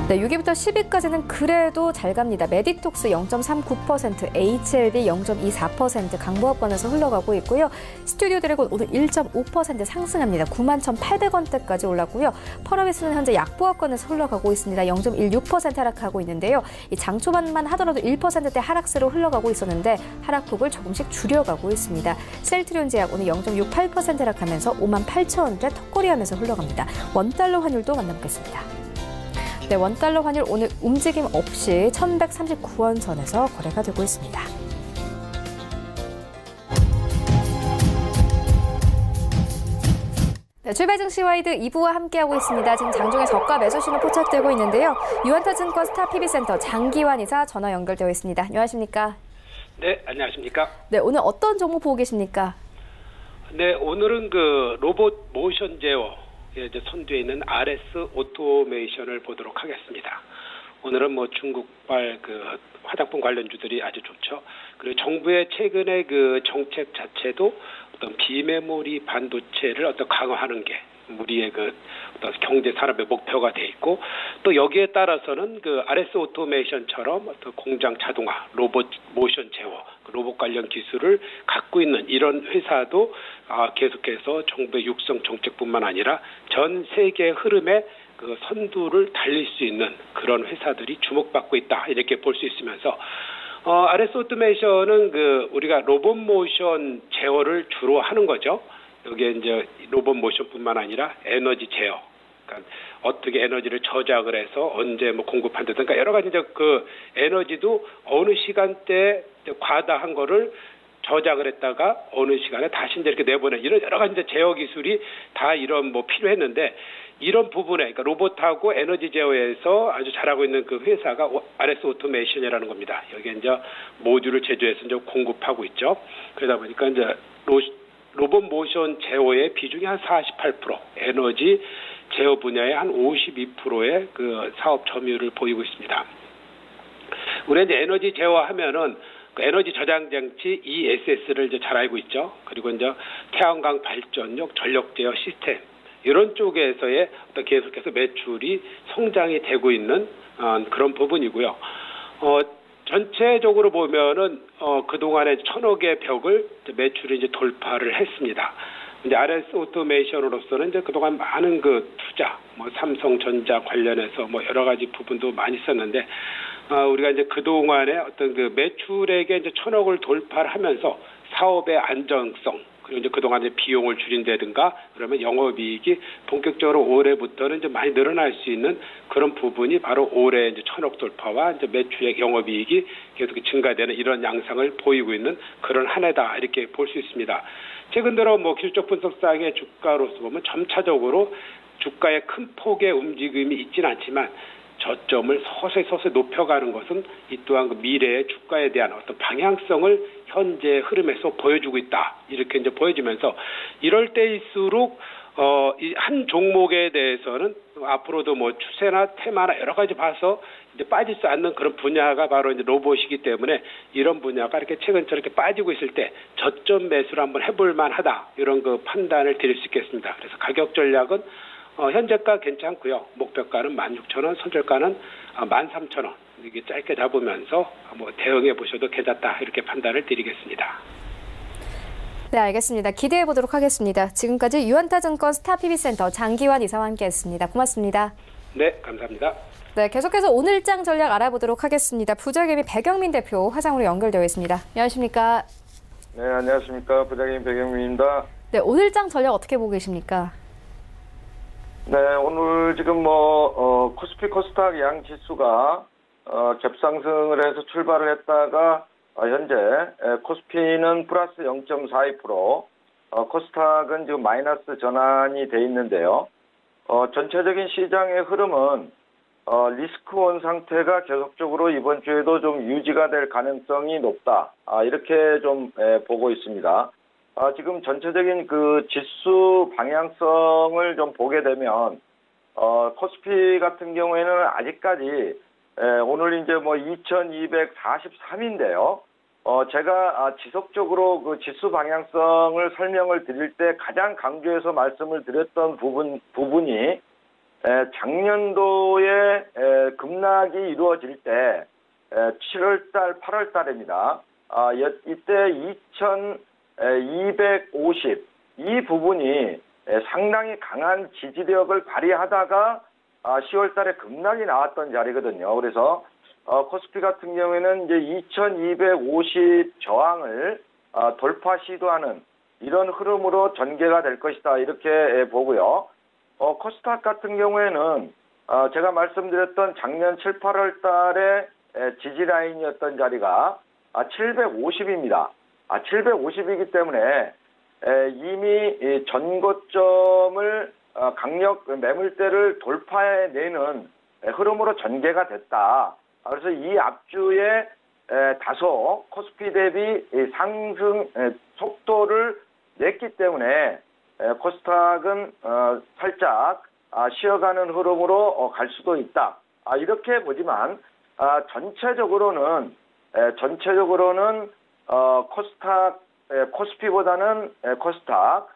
네, 6위부터 10위까지는 그래도 잘 갑니다. 메디톡스 0.39%, HLB 0.24% 강보합권에서 흘러가고 있고요. 스튜디오 드래곤 오늘 1.5% 상승합니다. 9만 1,800원대까지 올랐고요. 펄어비스는 현재 약보합권에서 흘러가고 있습니다. 0.16% 하락하고 있는데요. 이 장 초반만 하더라도 1%대 하락세로 흘러가고 있었는데 하락폭을 조금씩 줄여가고 있습니다. 셀트리온 제약 오늘 0.68% 하락하면서 5만 8천원대 턱걸이하면서 흘러갑니다. 원달러 환율도 만나보겠습니다. 네, 원달러 환율 오늘 움직임 없이 1,139원 선에서 거래가 되고 있습니다. 네, 출발 증시 와이드 2부와 함께하고 있습니다. 지금 장중에 저가 매수 신호 포착되고 있는데요. 유한타증권 스타 PB센터 장기환 이사 전화 연결되어 있습니다. 안녕하십니까? 네, 안녕하십니까? 네, 오늘 어떤 종목 보고 계십니까? 네, 오늘은 그 로봇 모션 제어 이제 선두에 있는 RS 오토메이션을 보도록 하겠습니다. 오늘은 뭐 중국발 그 화장품 관련주들이 아주 좋죠. 그리고 정부의 최근의 그 정책 자체도 어떤 비메모리 반도체를 어떤 강화하는 게 우리의 그 어떤 경제 산업의 목표가 돼 있고, 또 여기에 따라서는 그 RS 오토메이션처럼 어떤 공장 자동화, 로봇 모션 제어, 로봇 관련 기술을 갖고 있는 이런 회사도 계속해서 정부의 육성 정책뿐만 아니라 전 세계 흐름에 그 선두를 달릴 수 있는 그런 회사들이 주목받고 있다, 이렇게 볼 수 있으면서 RS 오토메이션은 그 우리가 로봇 모션 제어를 주로 하는 거죠. 여기에 이제 로봇 모션뿐만 아니라 에너지 제어, 그러니까 어떻게 에너지를 저장을 해서 언제 뭐 공급한다든가, 그러니까 여러 가지 이제 그 에너지도 어느 시간대에 과다한 거를 저장을 했다가 어느 시간에 다시 이제 이렇게 내보내, 이런 여러 가지 이제 제어 기술이 다 이런 뭐 필요했는데, 이런 부분에 그러니까 로봇하고 에너지 제어에서 아주 잘하고 있는 그 회사가 RS 오토메이션이라는 겁니다. 여기에 이제 모듈을 제조해서 이제 공급하고 있죠. 그러다 보니까 이제 로봇 모션 제어의 비중이 한 48%, 에너지 제어 분야의 한 52%의 그 사업 점유율을 보이고 있습니다. 우리 이제 에너지 제어 하면은 그 에너지 저장 장치 ESS를 이제 잘 알고 있죠. 그리고 이제 태양광 발전용 전력 제어 시스템, 이런 쪽에서의 어떤 계속해서 매출이 성장이 되고 있는 그런 부분이고요. 전체적으로 보면은 그동안에 1,000억의 벽을 매출이 이제 돌파를 했습니다. 이제 RS 오토메이션으로서는 이제 그동안 많은 그 투자, 뭐 삼성전자 관련해서 뭐 여러 가지 부분도 많이 썼는데, 우리가 이제 그동안에 어떤 그 매출액에 이제 1,000억을 돌파를 하면서 사업의 안정성, 그리고 이제 그동안 이제 비용을 줄인다든가, 그러면 영업이익이 본격적으로 올해부터는 이제 많이 늘어날 수 있는 그런 부분이 바로 올해 이제 1,000억 돌파와 이제 매출액, 영업이익이 계속 증가되는 이런 양상을 보이고 있는 그런 한 해다, 이렇게 볼 수 있습니다. 최근 들어 뭐 기술적 분석상의 주가로서 보면 점차적으로 주가의 큰 폭의 움직임이 있지는 않지만 저점을 서서히 높여가는 것은 이 또한 그 미래의 주가에 대한 어떤 방향성을 현재 흐름에서 보여주고 있다, 이렇게 이제 보여지면서, 이럴 때일수록 이 한 종목에 대해서는 앞으로도 뭐 추세나 테마나 여러 가지 봐서 이제 빠질 수 않는 그런 분야가 바로 이제 로봇이기 때문에, 이런 분야가 이렇게 최근 저렇게 빠지고 있을 때 저점 매수를 한번 해볼 만하다, 이런 그 판단을 드릴 수 있겠습니다. 그래서 가격 전략은 현재가 괜찮고요. 목표가는 16,000원, 손절가는 13,000원. 이게 짧게 잡으면서 뭐 대응해 보셔도 괜찮다, 이렇게 판단을 드리겠습니다. 네, 알겠습니다. 기대해 보도록 하겠습니다. 지금까지 유한타증권 스타PB센터 장기환 이사와 함께했습니다. 고맙습니다. 네, 감사합니다. 네, 계속해서 오늘장 전략 알아보도록 하겠습니다. 부자개미 배경민 대표 화상으로 연결되어 있습니다. 안녕하십니까? 네, 안녕하십니까? 부자개미 배경민입니다. 네, 오늘장 전략 어떻게 보고 계십니까? 네, 오늘 지금 코스피 코스닥 양 지수가 갭상승을 해서 출발을 했다가 현재 코스피는 플러스 0.42%, 코스닥은 지금 마이너스 전환이 돼 있는데요. 전체적인 시장의 흐름은 리스크온 상태가 계속적으로 이번 주에도 좀 유지가 될 가능성이 높다, 이렇게 좀 보고 있습니다. 지금 전체적인 그 지수 방향성을 좀 보게 되면 코스피 같은 경우에는 아직까지 오늘 이제 뭐 2243인데요. 제가 지속적으로 그 지수 방향성을 설명을 드릴 때 가장 강조해서 말씀을 드렸던 부분이 작년도에 급락이 이루어질 때 7월달, 8월달입니다. 이때 2250, 이 부분이 상당히 강한 지지력을 발휘하다가 10월달에 급락이 나왔던 자리거든요. 그래서 코스피 같은 경우에는 이제 2250 저항을 돌파 시도하는 이런 흐름으로 전개가 될 것이다, 이렇게 보고요. 코스닥 같은 경우에는 제가 말씀드렸던 작년 7, 8월 달에 지지 라인이었던 자리가 750입니다. 750이기 때문에 이미 전고점을 강력 매물대를 돌파해내는 흐름으로 전개가 됐다. 그래서 이 앞주에 다소 코스피 대비 상승 속도를 냈기 때문에 코스닥은 살짝 쉬어가는 흐름으로 갈 수도 있다. 이렇게 보지만 전체적으로는 코스피보다는 코스닥,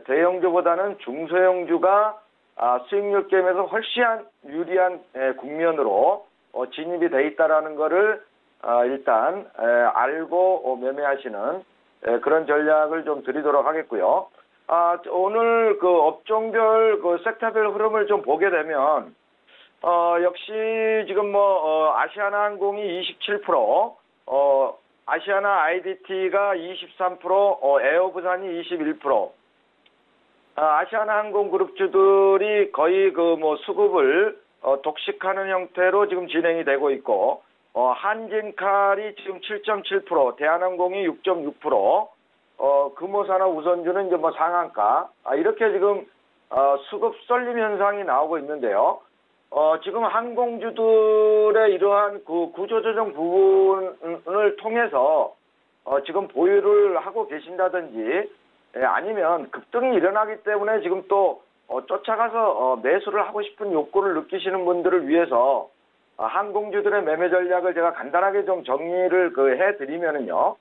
대형주보다는 중소형주가 수익률 게임에서 훨씬 유리한 국면으로 진입이 돼 있다라는 것을 일단 알고 매매하시는 그런 전략을 좀 드리도록 하겠고요. 오늘 그 업종별 그 섹터별 흐름을 좀 보게 되면 역시 지금 아시아나항공이 27%, 아시아나 IDT가 23%, 에어부산이 21%. 아시아나항공 그룹주들이 거의 수급을 독식하는 형태로 지금 진행이 되고 있고, 한진칼이 지금 7.7%, 대한항공이 6.6%, 금호산업 우선주는 이제 상한가, 이렇게 지금 수급 쏠림 현상이 나오고 있는데요. 지금 항공주들의 이러한 그 구조조정 부분을 통해서 지금 보유를 하고 계신다든지, 아니면 급등이 일어나기 때문에 지금 또 쫓아가서 매수를 하고 싶은 욕구를 느끼시는 분들을 위해서 항공주들의 매매 전략을 제가 간단하게 좀 정리를 해드리면은요.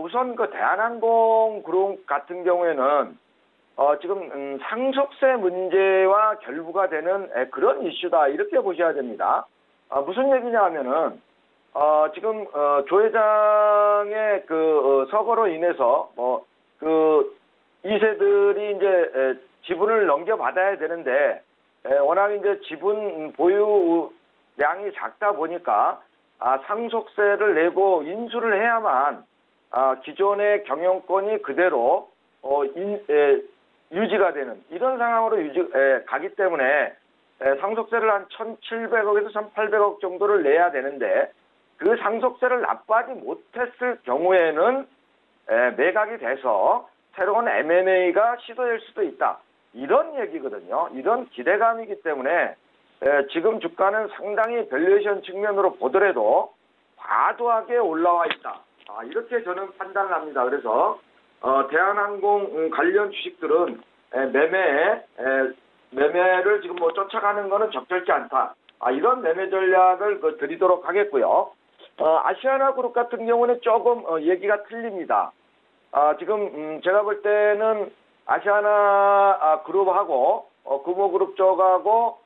우선 그 대한항공 그룹 같은 경우에는 지금 상속세 문제와 결부가 되는 그런 이슈다, 이렇게 보셔야 됩니다. 무슨 얘기냐 하면은 지금 조 회장의 그 서거로 인해서 그 2세들이 이제 지분을 넘겨받아야 되는데 워낙 이제 지분 보유량이 작다 보니까 상속세를 내고 인수를 해야만 기존의 경영권이 그대로 유지가 되는 이런 상황으로 가기 때문에 상속세를 한 1,700억에서 1,800억 정도를 내야 되는데, 그 상속세를 납부하지 못했을 경우에는 매각이 돼서 새로운 M&A가 시도될 수도 있다, 이런 얘기거든요. 이런 기대감이기 때문에 지금 주가는 상당히 밸류에이션 측면으로 보더라도 과도하게 올라와 있다, 이렇게 저는 판단을 합니다. 그래서 대한항공 관련 주식들은 매매를 지금 쫓아가는 거는 적절치 않다, 이런 매매 전략을 드리도록 하겠고요. 아시아나그룹 같은 경우는 조금 얘기가 틀립니다. 지금 제가 볼 때는 아시아나그룹하고 금호그룹 쪽하고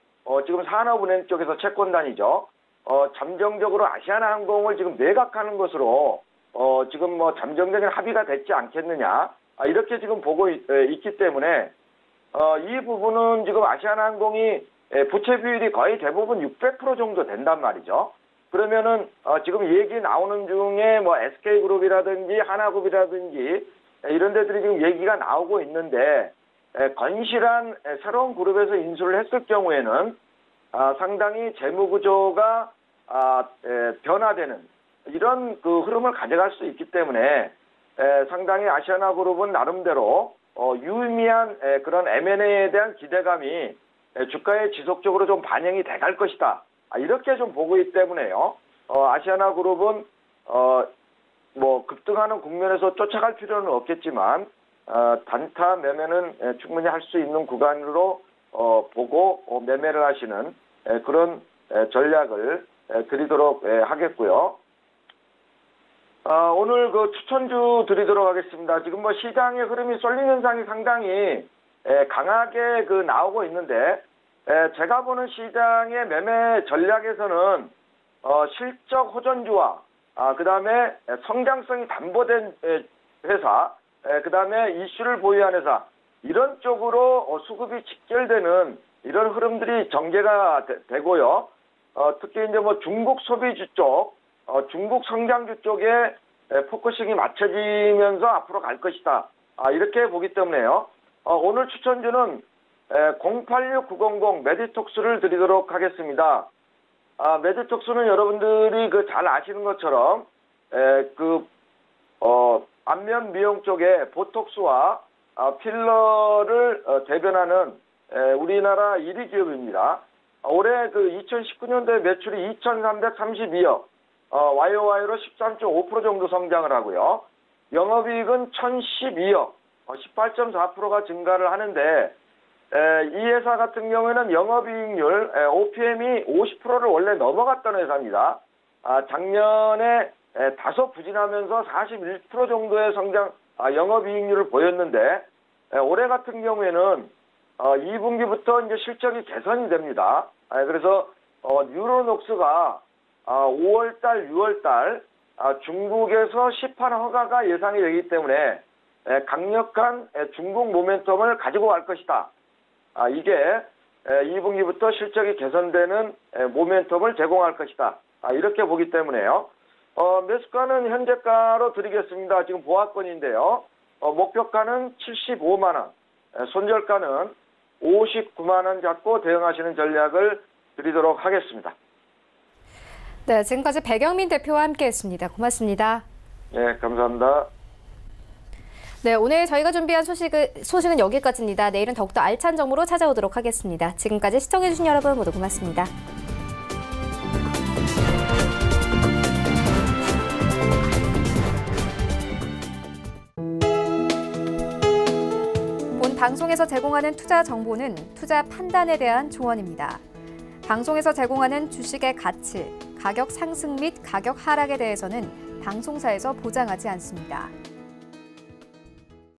지금 산업은행 쪽에서 채권단이죠. 잠정적으로 아시아나항공을 지금 매각하는 것으로 지금 잠정적인 합의가 됐지 않겠느냐, 이렇게 지금 보고 있기 때문에 이 부분은 지금 아시아나항공이 부채 비율이 거의 대부분 600% 정도 된단 말이죠. 그러면은 지금 얘기 나오는 중에 SK그룹이라든지 하나그룹이라든지 이런 데들이 지금 얘기가 나오고 있는데, 건실한 새로운 그룹에서 인수를 했을 경우에는 상당히 재무 구조가 변화되는 이런 그 흐름을 가져갈 수 있기 때문에 상당히 아시아나그룹은 나름대로 유의미한 그런 M&A에 대한 기대감이 주가에 지속적으로 좀 반영이 돼갈 것이다, 이렇게 좀 보고 있기 때문에요. 아시아나그룹은 급등하는 국면에서 쫓아갈 필요는 없겠지만 단타 매매는 충분히 할 수 있는 구간으로 보고 매매를 하시는 그런 전략을 드리도록 하겠고요. 오늘 그 추천주 드리도록 하겠습니다. 지금 시장의 흐름이 쏠림 현상이 상당히 강하게 나오고 있는데, 제가 보는 시장의 매매 전략에서는 실적 호전주와 그 다음에 성장성이 담보된 회사, 그 다음에 이슈를 보유한 회사, 이런 쪽으로 수급이 직결되는 이런 흐름들이 전개가 되고요. 특히 이제 중국 소비주 쪽, 중국 성장주 쪽에 포커싱이 맞춰지면서 앞으로 갈 것이다, 이렇게 보기 때문에요. 오늘 추천주는 086900 메디톡스를 드리도록 하겠습니다. 메디톡스는 여러분들이 잘 아시는 것처럼 안면 미용 쪽에 보톡스와 필러를 대변하는 우리나라 1위 기업입니다. 올해 2019년도에 매출이 2,332억, YOY로 13.5% 정도 성장을 하고요. 영업이익은 1,012억, 18.4%가 증가를 하는데, 이 회사 같은 경우에는 영업이익률 OPM이 50%를 원래 넘어갔던 회사입니다. 작년에 다소 부진하면서 41% 정도의 성장 영업이익률을 보였는데 올해 같은 경우에는 2분기부터 이제 실적이 개선이 됩니다. 그래서 뉴로녹스가 5월달, 6월달 중국에서 시판 허가가 예상이 되기 때문에 강력한 중국 모멘텀을 가지고 갈 것이다. 이게 2분기부터 실적이 개선되는 모멘텀을 제공할 것이다. 이렇게 보기 때문에요. 매수가는 현재가로 드리겠습니다. 지금 보합권인데요. 목표가는 75만 원, 손절가는 59만 원 잡고 대응하시는 전략을 드리도록 하겠습니다. 네, 지금까지 백영민 대표와 함께했습니다. 고맙습니다. 네, 감사합니다. 네, 오늘 저희가 준비한 소식은 여기까지입니다. 내일은 더욱더 알찬 정보로 찾아오도록 하겠습니다. 지금까지 시청해주신 여러분 모두 고맙습니다. 본 방송에서 제공하는 투자 정보는 투자 판단에 대한 조언입니다. 방송에서 제공하는 주식의 가치, 가격 상승 및 가격 하락에 대해서는 방송사에서 보장하지 않습니다.